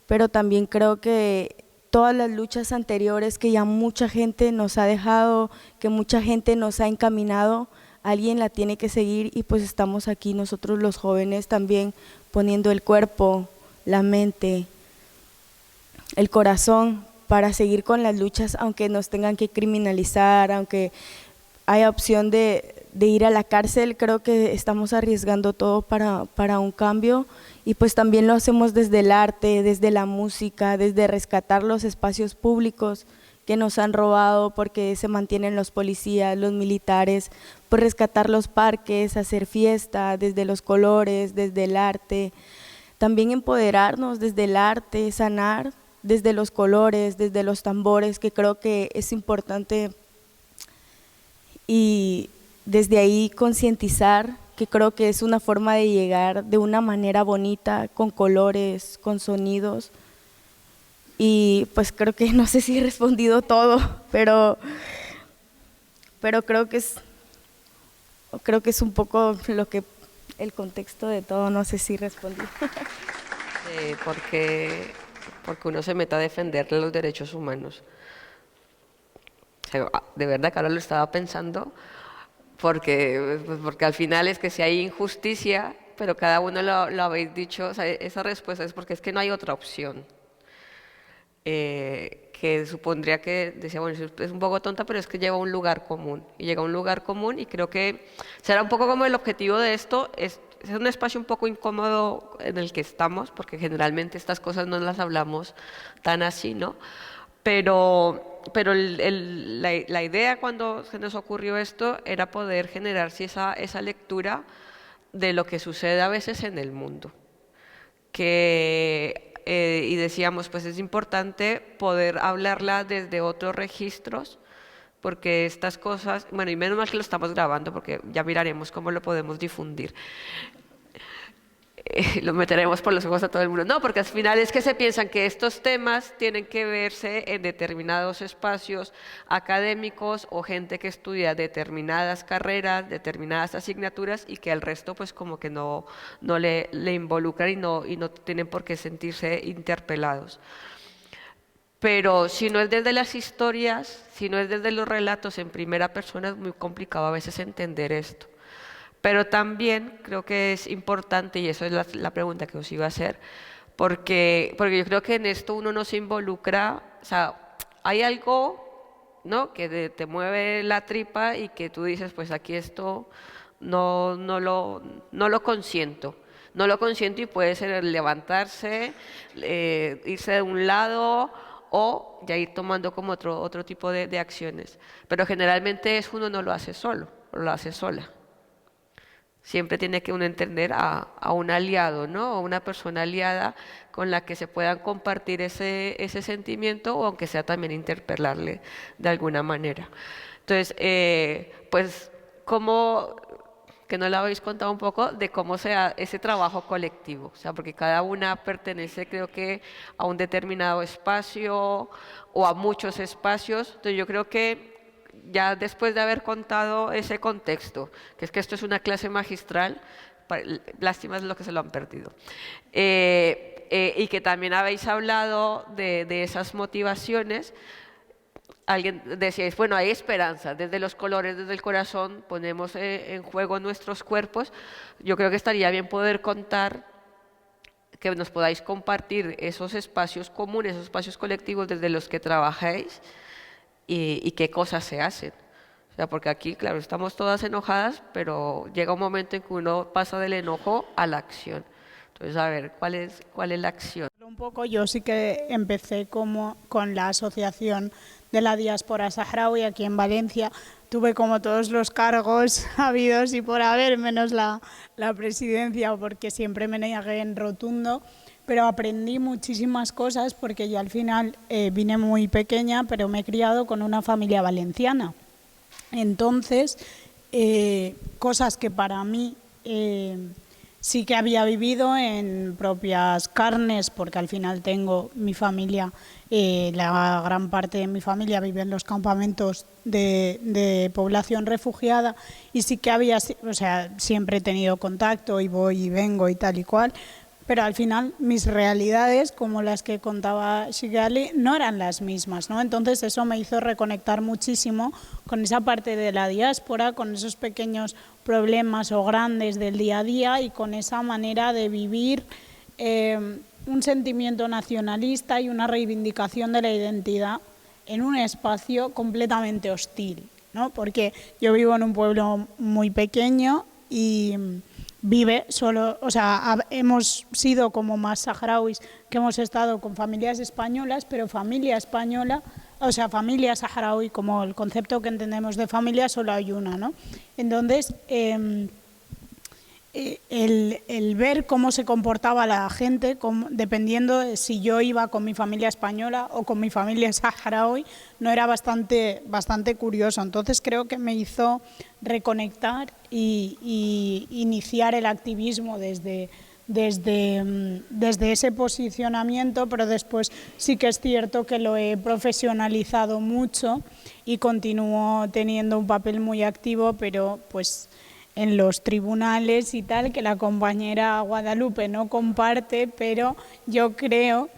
Speaker 5: pero también creo que todas las luchas anteriores que ya mucha gente nos ha dejado, que mucha gente nos ha encaminado, alguien la tiene que seguir, y pues estamos aquí nosotros los jóvenes también poniendo el cuerpo, la mente, el corazón para seguir con las luchas, aunque nos tengan que criminalizar, aunque haya opción de ir a la cárcel. Creo que estamos arriesgando todo para un cambio, y pues también lo hacemos desde el arte, desde la música, desde rescatar los espacios públicos que nos han robado porque se mantienen los policías, los militares, pues rescatar los parques, hacer fiesta desde los colores, desde el arte, también empoderarnos desde el arte, sanar desde los colores, desde los tambores, que creo que es importante, y desde ahí concientizar, que creo que es una forma de llegar de una manera bonita, con colores, con sonidos. Y pues creo que no sé si he respondido todo, pero creo que es un poco lo que el contexto de todo, no sé si respondí.
Speaker 1: Porque uno se mete a defender los derechos humanos. O sea, de verdad que ahora lo estaba pensando, porque al final es que si hay injusticia, pero cada uno lo habéis dicho, o sea, esa respuesta es porque es que no hay otra opción. Que supondría que, decía, bueno, es un poco tonta, pero es que lleva a un lugar común, y llega a un lugar común, y creo que será un poco como el objetivo de esto, es un espacio un poco incómodo en el que estamos, porque generalmente estas cosas no las hablamos tan así, ¿no? Pero la idea cuando se nos ocurrió esto era poder generar esa lectura de lo que sucede a veces en el mundo, y decíamos, pues es importante poder hablarla desde otros registros, porque estas cosas, bueno, y menos mal que lo estamos grabando, porque ya miraremos cómo lo podemos difundir. Lo meteremos por los ojos a todo el mundo. No, porque al final es que se piensan que estos temas tienen que verse en determinados espacios académicos o gente que estudia determinadas carreras, determinadas asignaturas, y que al resto pues como que no le involucran y no tienen por qué sentirse interpelados. Pero si no es desde las historias, si no es desde los relatos en primera persona, es muy complicado a veces entender esto. Pero también creo que es importante, y eso es la pregunta que os iba a hacer, porque yo creo que en esto uno no se involucra, o sea, hay algo, ¿no?, que te mueve la tripa y que tú dices, pues aquí esto no lo consiento. No lo consiento, y puede ser levantarse, irse de un lado, o ya ir tomando como otro tipo de acciones. Pero generalmente uno no lo hace solo, lo hace sola. Siempre tiene que uno entender a un aliado, ¿no? O una persona aliada con la que se puedan compartir ese sentimiento, o aunque sea también interpelarle de alguna manera. Entonces, pues, que no le habéis contado un poco de cómo sea ese trabajo colectivo, o sea, porque cada una pertenece, creo que, a un determinado espacio o a muchos espacios. Entonces yo creo que ya después de haber contado ese contexto, que es que esto es una clase magistral, lástima es lo que se lo han perdido, y que también habéis hablado de esas motivaciones. Alguien decíais, bueno, hay esperanza, desde los colores, desde el corazón, ponemos en juego nuestros cuerpos. Yo creo que estaría bien poder contar, que nos podáis compartir esos espacios comunes, esos espacios colectivos desde los que trabajáis, y qué cosas se hacen. O O sea, porque aquí, claro, estamos todas enojadas, pero llega un momento en que uno pasa del enojo a la acción. Entonces, a ver, ¿cuál es la acción?
Speaker 2: Un poco yo sí que empecé como con la Asociación de la Diáspora Saharaui aquí en Valencia. Tuve como todos los cargos habidos y por haber, menos la presidencia, porque siempre me negué en rotundo, pero aprendí muchísimas cosas porque yo al final vine muy pequeña, pero me he criado con una familia valenciana. Entonces, cosas que para mí sí que había vivido en propias carnes, porque al final tengo mi familia, la gran parte de mi familia vive en los campamentos de población refugiada, y sí que había, o sea, siempre he tenido contacto y voy y vengo y tal y cual, pero al final mis realidades, como las que contaba Shigali, no eran las mismas, ¿no? Entonces eso me hizo reconectar muchísimo con esa parte de la diáspora, con esos pequeños problemas o grandes del día a día y con esa manera de vivir un sentimiento nacionalista y una reivindicación de la identidad en un espacio completamente hostil, ¿no? Porque yo vivo en un pueblo muy pequeño y vive solo, o sea, hemos sido como más saharauis que hemos estado con familias españolas, pero familia española, o sea, familia saharaui, como el concepto que entendemos de familia, solo hay una, ¿no? Entonces, el ver cómo se comportaba la gente, dependiendo de si yo iba con mi familia española o con mi familia saharaui, no era bastante curioso. Entonces creo que me hizo reconectar y iniciar el activismo desde ese posicionamiento, pero después sí que es cierto que lo he profesionalizado mucho y continúo teniendo un papel muy activo, pero pues en los tribunales y tal, que la compañera Guadalupe no comparte, pero yo creo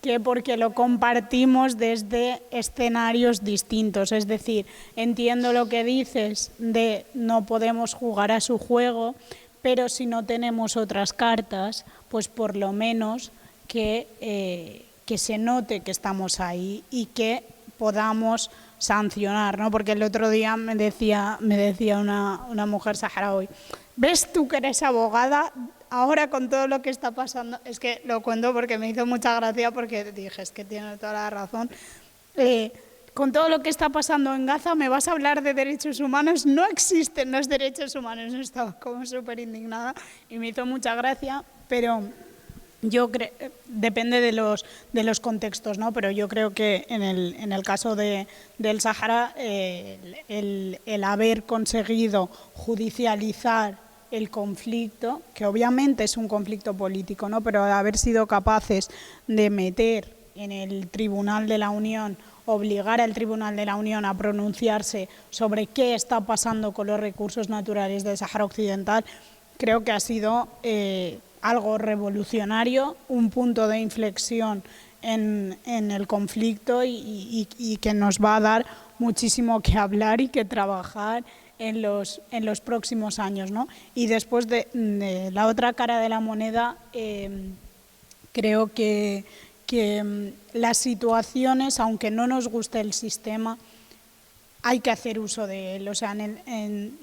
Speaker 2: que porque lo compartimos desde escenarios distintos. Es decir, entiendo lo que dices de no podemos jugar a su juego, pero si no tenemos otras cartas, pues por lo menos que se note que estamos ahí y que podamos sancionar, ¿no? Porque el otro día me decía una mujer saharaui, ¿ves tú que eres abogada? Ahora con todo lo que está pasando, es que lo cuento porque me hizo mucha gracia, porque dije, es que tiene toda la razón, con todo lo que está pasando en Gaza, ¿me vas a hablar de derechos humanos? No existen los derechos humanos. Yo estaba como súper indignada y me hizo mucha gracia, pero yo creo, depende de los contextos, ¿no? Pero yo creo que en el caso del Sahara, el haber conseguido judicializar el conflicto, que obviamente es un conflicto político, ¿no? Pero haber sido capaces de meter en el Tribunal de la Unión, obligar al Tribunal de la Unión a pronunciarse sobre qué está pasando con los recursos naturales del Sahara Occidental, creo que ha sido algo revolucionario, un punto de inflexión en el conflicto y que nos va a dar muchísimo que hablar y que trabajar en los próximos años, ¿no? Y después de la otra cara de la moneda, creo que las situaciones, aunque no nos guste el sistema, hay que hacer uso de él. O sea,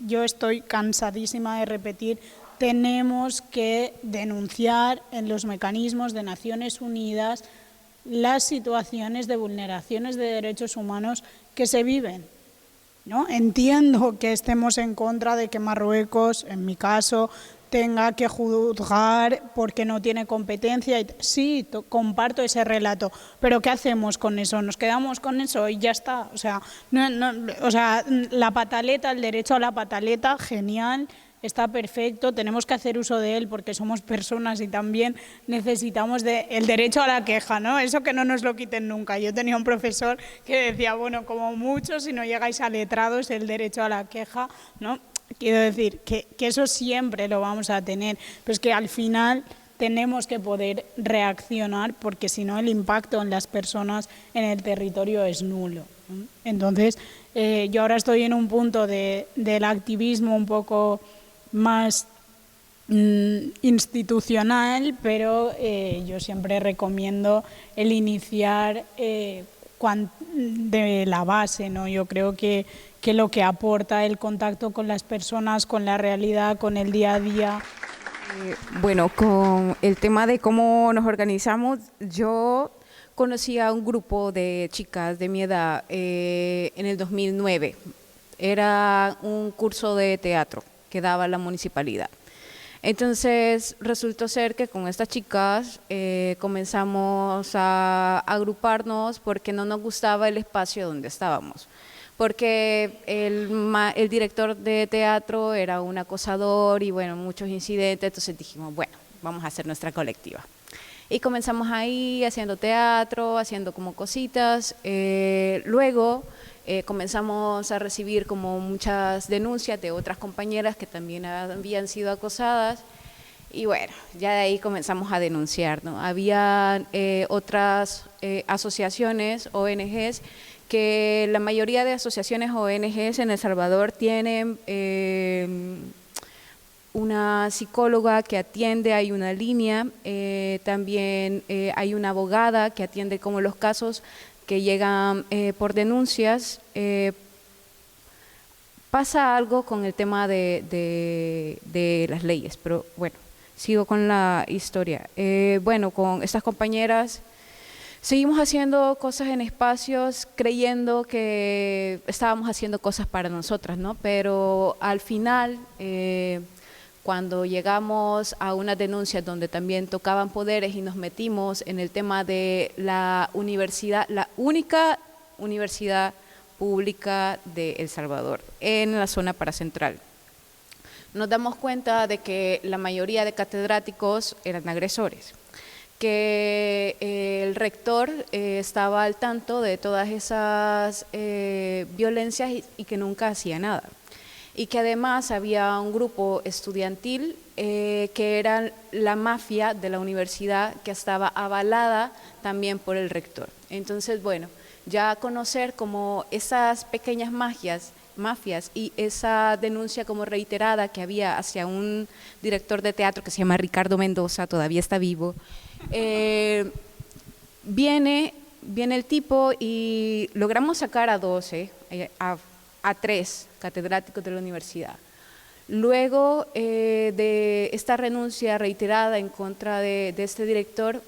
Speaker 2: yo estoy cansadísima de repetir, tenemos que denunciar en los mecanismos de Naciones Unidas las situaciones de vulneraciones de derechos humanos que se viven, ¿no? Entiendo que estemos en contra de que Marruecos, en mi caso, tenga que juzgar porque no tiene competencia. Sí, comparto ese relato, pero ¿qué hacemos con eso? ¿Nos quedamos con eso y ya está? O sea, la pataleta, el derecho a la pataleta, genial, está perfecto, tenemos que hacer uso de él porque somos personas y también necesitamos el derecho a la queja, ¿no? Eso que no nos lo quiten nunca. Yo tenía un profesor que decía, bueno, como mucho, si no llegáis a letrados, el derecho a la queja, ¿no? Quiero decir que eso siempre lo vamos a tener, pero es que al final tenemos que poder reaccionar porque si no el impacto en las personas en el territorio es nulo, ¿no? Entonces, yo ahora estoy en un punto del activismo un poco más institucional, pero yo siempre recomiendo el iniciar de la base, ¿no? Yo creo que que lo que aporta el contacto con las personas, con la realidad, con el día a día.
Speaker 3: Bueno, con el tema de cómo nos organizamos, yo conocí a un grupo de chicas de mi edad en el 2009. Era un curso de teatro que daba la municipalidad. Entonces resultó ser que con estas chicas comenzamos a agruparnos porque no nos gustaba el espacio donde estábamos. Porque el director de teatro era un acosador y bueno, muchos incidentes, entonces dijimos, bueno, vamos a hacer nuestra colectiva. Y comenzamos ahí haciendo teatro, haciendo como cositas, luego comenzamos a recibir como muchas denuncias de otras compañeras que también habían sido acosadas y bueno, ya de ahí comenzamos a denunciar, ¿no? Había otras asociaciones, ONGs, que la mayoría de asociaciones ONGs en El Salvador tienen una psicóloga que atiende, hay una línea, también hay una abogada que atiende como los casos que llegan por denuncias. Pasa algo con el tema de las leyes, pero bueno, sigo con la historia. Bueno, con estas compañeras seguimos haciendo cosas en espacios creyendo que estábamos haciendo cosas para nosotras, ¿no? Pero al final, cuando llegamos a unas denuncias donde también tocaban poderes y nos metimos en el tema de la universidad, la única universidad pública de El Salvador, en la zona paracentral, nos damos cuenta de que la mayoría de catedráticos eran agresores, que el rector estaba al tanto de todas esas violencias y que nunca hacía nada. Y que además había un grupo estudiantil que era la mafia de la universidad que estaba avalada también por el rector. Entonces, bueno, ya conocer como esas pequeñas mafias y esa denuncia como reiterada que había hacia un director de teatro que se llama Ricardo Mendoza, todavía está vivo, viene el tipo y logramos sacar a 12, a 3 catedráticos de la universidad. Luego de esta renuncia reiterada en contra de este director,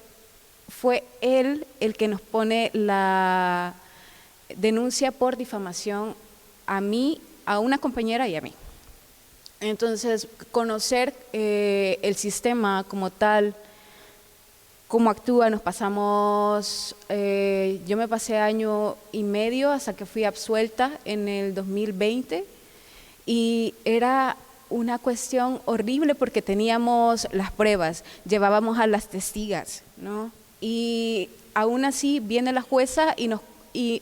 Speaker 3: fue él el que nos pone la denuncia por difamación a mí, a una compañera y a mí. Entonces, conocer el sistema como tal, cómo actúa, nos pasamos, yo me pasé año y medio hasta que fui absuelta en el 2020 y era una cuestión horrible porque teníamos las pruebas, llevábamos a las testigas, ¿no? Y aún así viene la jueza y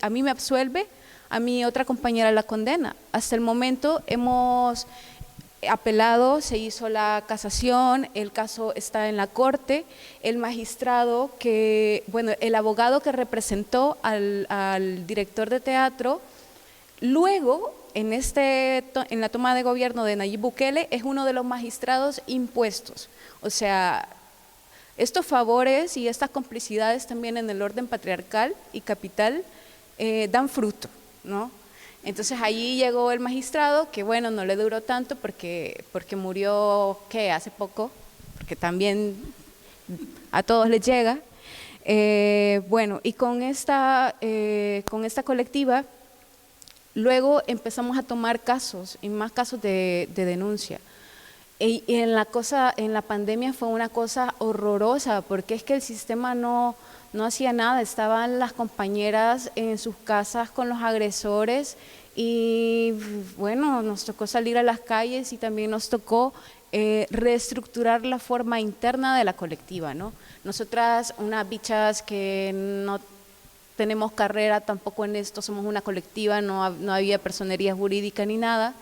Speaker 3: a mí me absuelve, a mi otra compañera la condena. Hasta el momento hemos apelado, se hizo la casación, el caso está en la corte, el magistrado que, bueno, el abogado que representó al director de teatro, luego en la toma de gobierno de Nayib Bukele es uno de los magistrados impuestos. O sea, estos favores y estas complicidades también en el orden patriarcal y capital dan fruto, ¿no? Entonces allí llegó el magistrado, que bueno, no le duró tanto porque murió, ¿qué? Hace poco, porque también a todos les llega. Bueno, y con esta colectiva, luego empezamos a tomar casos, y más casos de denuncia. Y en la pandemia fue una cosa horrorosa, porque es que el sistema no hacía nada, estaban las compañeras en sus casas con los agresores y bueno, nos tocó salir a las calles y también nos tocó reestructurar la forma interna de la colectiva, ¿no? Nosotras, unas bichas que no tenemos carrera tampoco en esto, somos una colectiva, no había personería jurídica ni nada.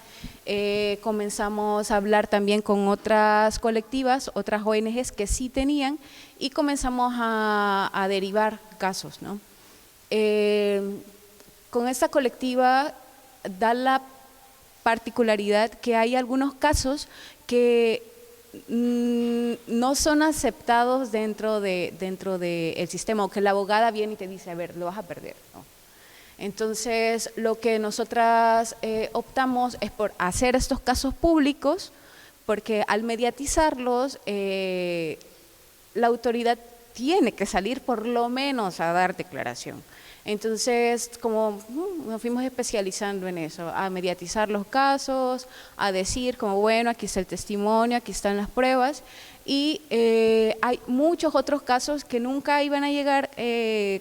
Speaker 3: Comenzamos a hablar también con otras colectivas, otras ONGs que sí tenían y comenzamos a derivar casos, ¿no? Con esta colectiva da la particularidad que hay algunos casos que no son aceptados dentro del sistema, o que la abogada viene y te dice, a ver, lo vas a perder, ¿no? Entonces, lo que nosotras optamos es por hacer estos casos públicos, porque al mediatizarlos, la autoridad tiene que salir por lo menos a dar declaración. Entonces, como nos fuimos especializando en eso, a mediatizar los casos, a decir como, bueno, aquí está el testimonio, aquí están las pruebas, y hay muchos otros casos que nunca iban a llegar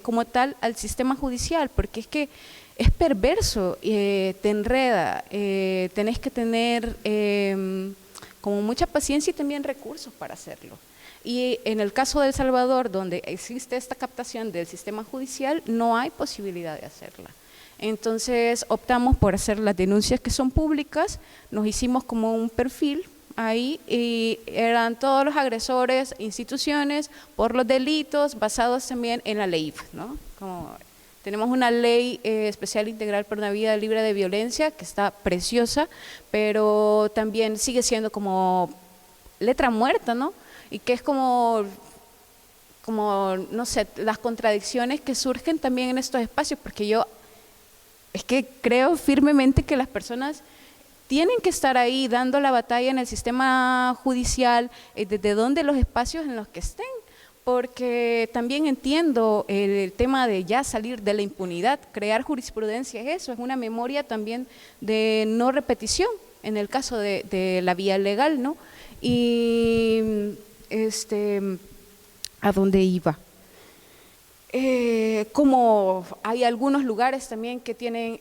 Speaker 3: como tal al sistema judicial, porque es que es perverso, te enreda, tenés que tener como mucha paciencia y también recursos para hacerlo. Y en el caso de El Salvador, donde existe esta captación del sistema judicial, no hay posibilidad de hacerla. Entonces optamos por hacer las denuncias que son públicas, nos hicimos como un perfil ahí y eran todos los agresores, instituciones, por los delitos basados también en la ley, ¿no? Como tenemos una ley especial integral por una vida libre de violencia que está preciosa, pero también sigue siendo como letra muerta, ¿no? Y que es como, no sé, las contradicciones que surgen también en estos espacios, porque yo es que creo firmemente que las personas tienen que estar ahí dando la batalla en el sistema judicial, desde donde los espacios en los que estén, porque también entiendo el tema de ya salir de la impunidad, crear jurisprudencia es eso, es una memoria también de no repetición, en el caso de la vía legal, ¿no? Y ¿a dónde iba? Como hay algunos lugares también que tienen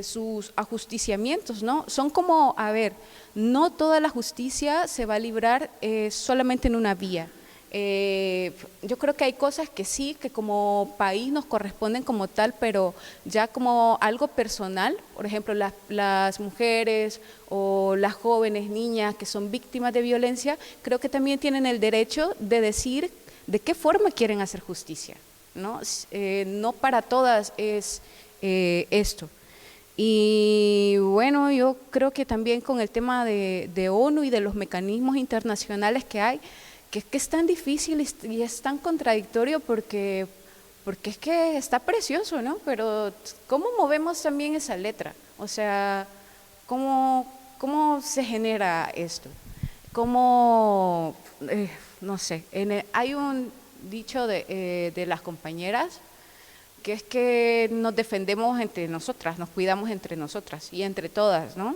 Speaker 3: sus ajusticiamientos, ¿no? Son como, a ver, no toda la justicia se va a librar solamente en una vía. Yo creo que hay cosas que sí, que como país nos corresponden como tal, pero ya como algo personal, por ejemplo, las mujeres o las jóvenes, niñas que son víctimas de violencia, creo que también tienen el derecho de decir de qué forma quieren hacer justicia, ¿no? No para todas es esto. Y bueno, yo creo que también con el tema de ONU y de los mecanismos internacionales que hay, que es tan difícil y es tan contradictorio porque es que está precioso, ¿no? Pero ¿cómo movemos también esa letra? O sea, ¿cómo se genera esto? ¿Cómo, no sé, hay un dicho de las compañeras que es que nos defendemos entre nosotras, nos cuidamos entre nosotras y entre todas, ¿no?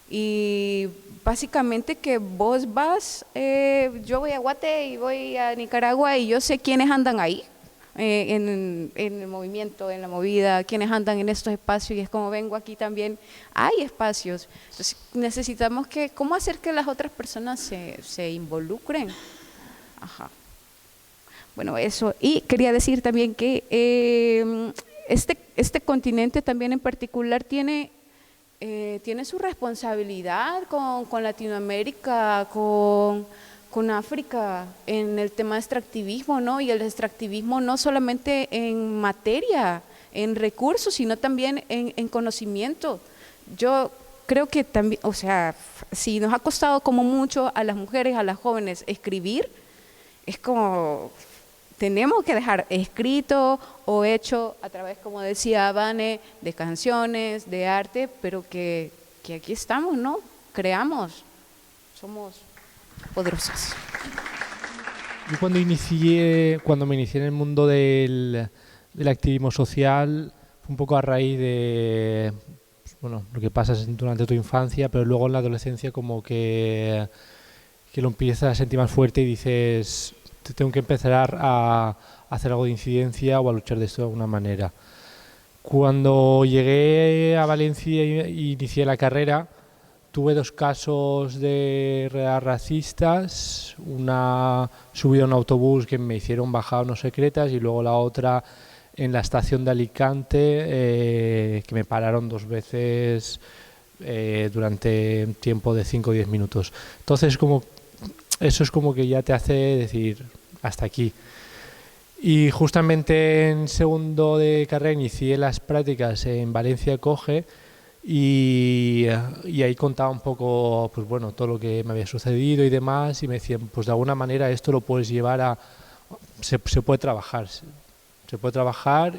Speaker 3: Y básicamente que vos vas, yo voy a Guate y voy a Nicaragua y yo sé quiénes andan ahí, en el movimiento, en la movida, quiénes andan en estos espacios, y es como vengo aquí también, hay espacios. Entonces necesitamos ¿cómo hacer que las otras personas se involucren? Ajá. Bueno, eso. Y quería decir también que este continente también en particular tiene su responsabilidad con Latinoamérica, con África en el tema de extractivismo, ¿no? Y el extractivismo no solamente en materia, en recursos, sino también en conocimiento. Yo creo que también, o sea, si nos ha costado como mucho a las mujeres, a las jóvenes escribir, es como tenemos que dejar escrito o hecho a través, como decía Vane, de canciones, de arte, pero que aquí estamos, ¿no? Creamos, somos poderosas.
Speaker 4: Yo cuando me inicié en el mundo del activismo social, fue un poco a raíz de bueno, lo que pasa durante tu infancia, pero luego en la adolescencia como que lo empiezas a sentir más fuerte y dices, tengo que empezar a hacer algo de incidencia o a luchar de esto de alguna manera. Cuando llegué a Valencia e inicié la carrera, tuve 2 casos de racistas, una subida a un autobús que me hicieron bajar unos secretas y luego la otra en la estación de Alicante, que me pararon 2 veces durante un tiempo de 5 o 10 minutos. Entonces, eso es como que ya te hace decir, hasta aquí. Y justamente en segundo de carrera inicié las prácticas en Valencia Coge y ahí contaba un poco, pues bueno, todo lo que me había sucedido y demás, y me decían, pues de alguna manera esto lo puedes llevar se puede trabajar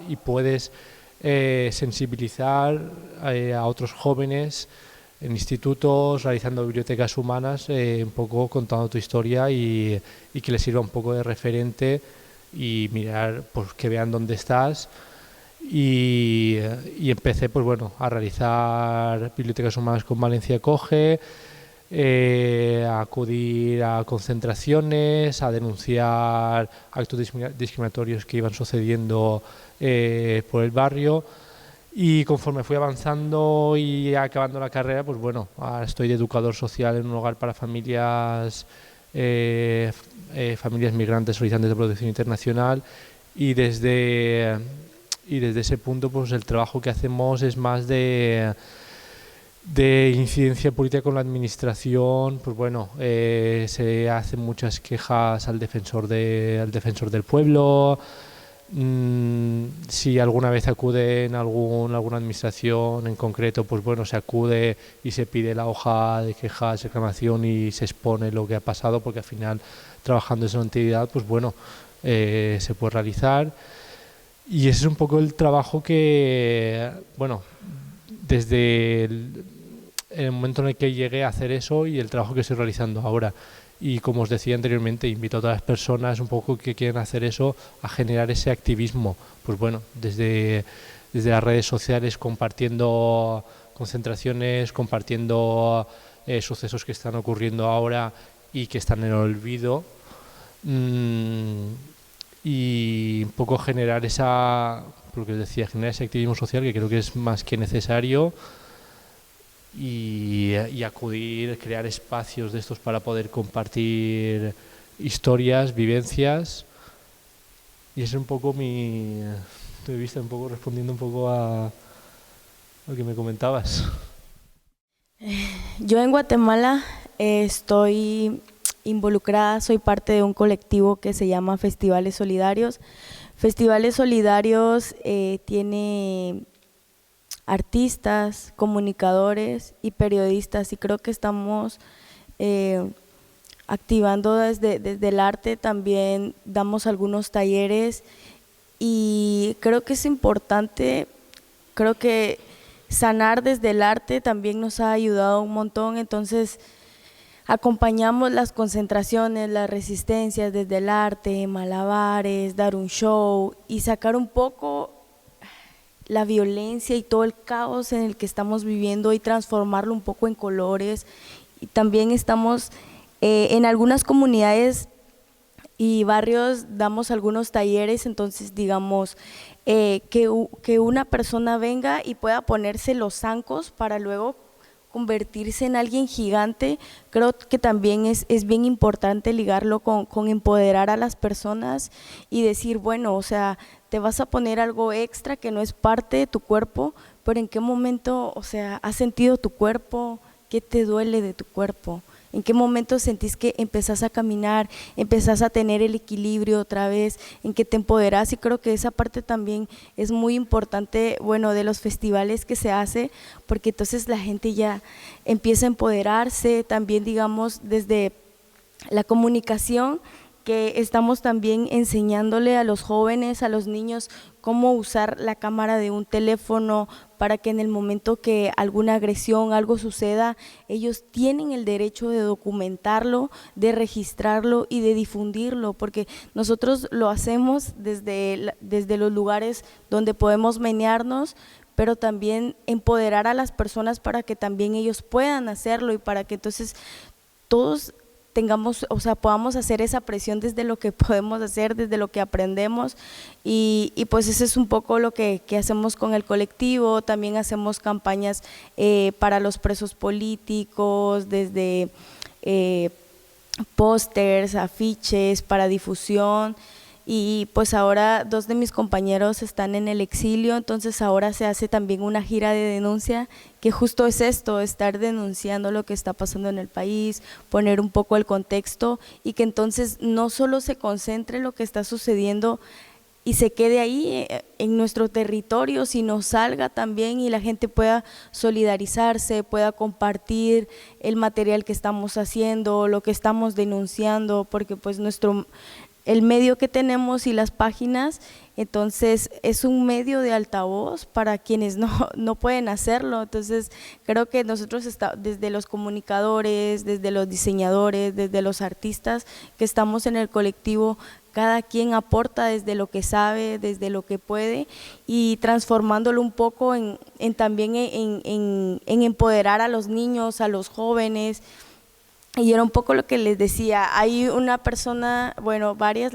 Speaker 4: y puedes sensibilizar a otros jóvenes en institutos, realizando bibliotecas humanas, un poco contando tu historia y que les sirva un poco de referente y mirar, pues que vean dónde estás. Y empecé pues bueno, a realizar bibliotecas humanas con Valencia Coge, a acudir a concentraciones, a denunciar actos discriminatorios que iban sucediendo por el barrio. Y conforme fui avanzando y acabando la carrera, pues bueno, ahora estoy de educador social en un hogar para familias, familias migrantes solicitantes de protección internacional, y desde ese punto pues el trabajo que hacemos es más de incidencia política con la administración. Pues bueno, se hacen muchas quejas al defensor del pueblo. Si alguna vez acude en alguna administración en concreto, pues bueno, se acude y se pide la hoja de quejas, reclamación y se expone lo que ha pasado, porque al final, trabajando en esa entidad, pues bueno, se puede realizar. Y ese es un poco el trabajo que, bueno, desde el momento en el que llegué a hacer eso y el trabajo que estoy realizando ahora. Y como os decía anteriormente, invito a todas las personas un poco que quieran hacer eso a generar ese activismo. Pues bueno, desde las redes sociales, compartiendo concentraciones, compartiendo sucesos que están ocurriendo ahora y que están en el olvido. Y un poco generar lo que os decía, generar ese activismo social que creo que es más que necesario. Y acudir, crear espacios de estos para poder compartir historias, vivencias. Y ese es un poco mi punto de vista, un poco respondiendo un poco a lo que me comentabas.
Speaker 5: Yo en Guatemala estoy involucrada, soy parte de un colectivo que se llama Festivales Solidarios. Festivales Solidarios tiene artistas, comunicadores y periodistas, y creo que estamos activando desde el arte. También damos algunos talleres y creo que es importante, creo que sanar desde el arte también nos ha ayudado un montón. Entonces acompañamos las concentraciones, las resistencias desde el arte, malabares, dar un show y sacar un poco la violencia y todo el caos en el que estamos viviendo y transformarlo un poco en colores. Y también estamos en algunas comunidades y barrios, damos algunos talleres. Entonces digamos que una persona venga y pueda ponerse los zancos para luego convertirse en alguien gigante. Creo que también es bien importante ligarlo con empoderar a las personas y decir, bueno, o sea, te vas a poner algo extra que no es parte de tu cuerpo, pero ¿en qué momento, o sea, has sentido tu cuerpo? ¿Qué te duele de tu cuerpo? ¿En qué momento sentís que empezás a caminar, empezás a tener el equilibrio otra vez, en que te empoderás? Y creo que esa parte también es muy importante, bueno, de los festivales que se hace, porque entonces la gente ya empieza a empoderarse. También digamos desde la comunicación, que estamos también enseñándole a los jóvenes, a los niños, cómo usar la cámara de un teléfono para que en el momento que alguna agresión, algo suceda, ellos tienen el derecho de documentarlo, de registrarlo y de difundirlo, porque nosotros lo hacemos desde los lugares donde podemos menearnos, pero también empoderar a las personas para que también ellos puedan hacerlo y para que entonces todos tengamos, o sea, podamos hacer esa presión desde lo que podemos hacer, desde lo que aprendemos. Y pues ese es un poco lo que hacemos con el colectivo. También hacemos campañas para los presos políticos, desde pósters, afiches para difusión. Y pues ahora 2 de mis compañeros están en el exilio, entonces ahora se hace también una gira de denuncia, que justo es esto, estar denunciando lo que está pasando en el país, poner un poco el contexto y que entonces no solo se concentre lo que está sucediendo y se quede ahí en nuestro territorio, sino salga también y la gente pueda solidarizarse, pueda compartir el material que estamos haciendo, lo que estamos denunciando, porque pues el medio que tenemos y las páginas, entonces es un medio de altavoz para quienes no pueden hacerlo. Entonces creo que nosotros desde los comunicadores, desde los diseñadores, desde los artistas que estamos en el colectivo, cada quien aporta desde lo que sabe, desde lo que puede, y transformándolo un poco también en empoderar a los niños, a los jóvenes. Y era un poco lo que les decía, hay una persona, bueno, varios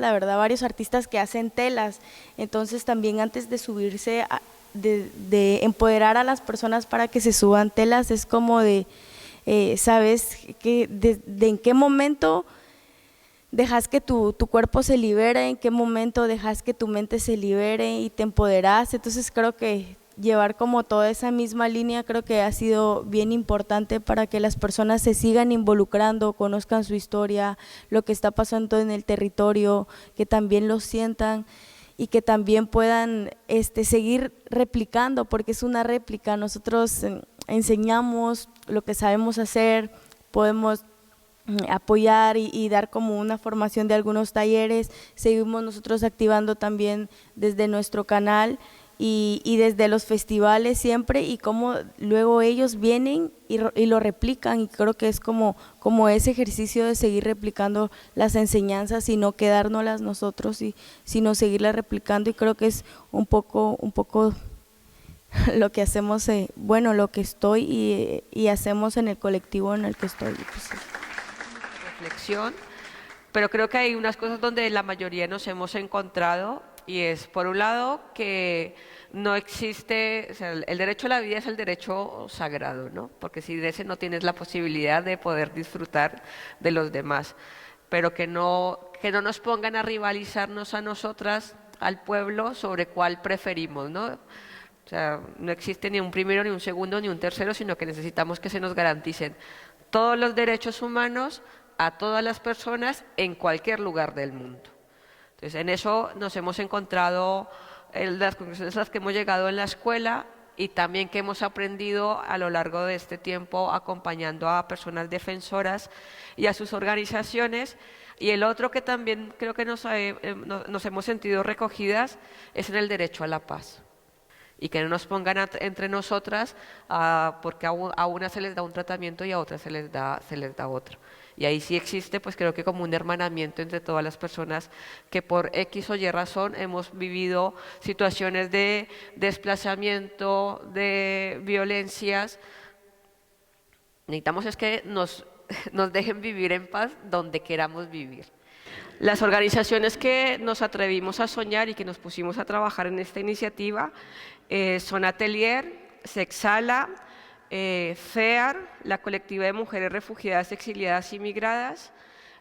Speaker 5: artistas que hacen telas, entonces también antes de subirse, de empoderar a las personas para que se suban telas, es como ¿sabes en qué momento dejas que tu cuerpo se libere, en qué momento dejas que tu mente se libere y te empoderas? Entonces creo que llevar como toda esa misma línea creo que ha sido bien importante para que las personas se sigan involucrando, conozcan su historia, lo que está pasando en el territorio, que también lo sientan y que también puedan seguir replicando, porque es una réplica. Nosotros enseñamos lo que sabemos hacer, podemos apoyar y dar como una formación de algunos talleres, seguimos nosotros activando también desde nuestro canal y desde los festivales siempre, y como luego ellos vienen y lo replican, y creo que es como ese ejercicio de seguir replicando las enseñanzas y no quedárnoslas nosotros, sino seguirlas replicando, y creo que es un poco lo que hacemos, lo que estoy y hacemos en el colectivo en el que estoy. Pues, sí.
Speaker 1: Reflexión, pero creo que hay unas cosas donde la mayoría nos hemos encontrado, y es, por un lado, que no existe, o sea, el derecho a la vida es el derecho sagrado, ¿no? Porque sin ese no tienes la posibilidad de poder disfrutar de los demás, pero que no nos pongan a rivalizarnos a nosotras, al pueblo, sobre cuál preferimos, ¿no? O sea, no existe ni un primero, ni un segundo, ni un tercero, sino que necesitamos que se nos garanticen todos los derechos humanos a todas las personas en cualquier lugar del mundo. Entonces, en eso nos hemos encontrado en las conclusiones a las que hemos llegado en la escuela, y también que hemos aprendido a lo largo de este tiempo acompañando a personas defensoras y a sus organizaciones. Y el otro que también creo que nos hemos sentido recogidas es en el derecho a la paz. Y que no nos pongan entre nosotras, porque a una se les da un tratamiento y a otras se les da otro. Y ahí sí existe, pues creo que como un hermanamiento entre todas las personas que por X o Y razón hemos vivido situaciones de desplazamiento, de violencias. Necesitamos es que nos dejen vivir en paz donde queramos vivir. Las organizaciones que nos atrevimos a soñar y que nos pusimos a trabajar en esta iniciativa son Atelier, Sexala, FEAR, la Colectiva de Mujeres Refugiadas, Exiliadas y Migradas,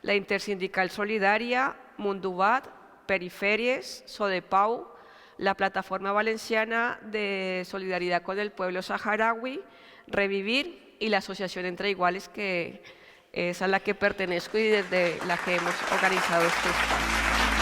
Speaker 1: la Intersindical Solidaria, Mundubat, Periferies, Sodepau, la Plataforma Valenciana de Solidaridad con el Pueblo Saharaui, Revivir, y la Asociación Entre Iguales, que es a la que pertenezco y desde la que hemos organizado este espacio.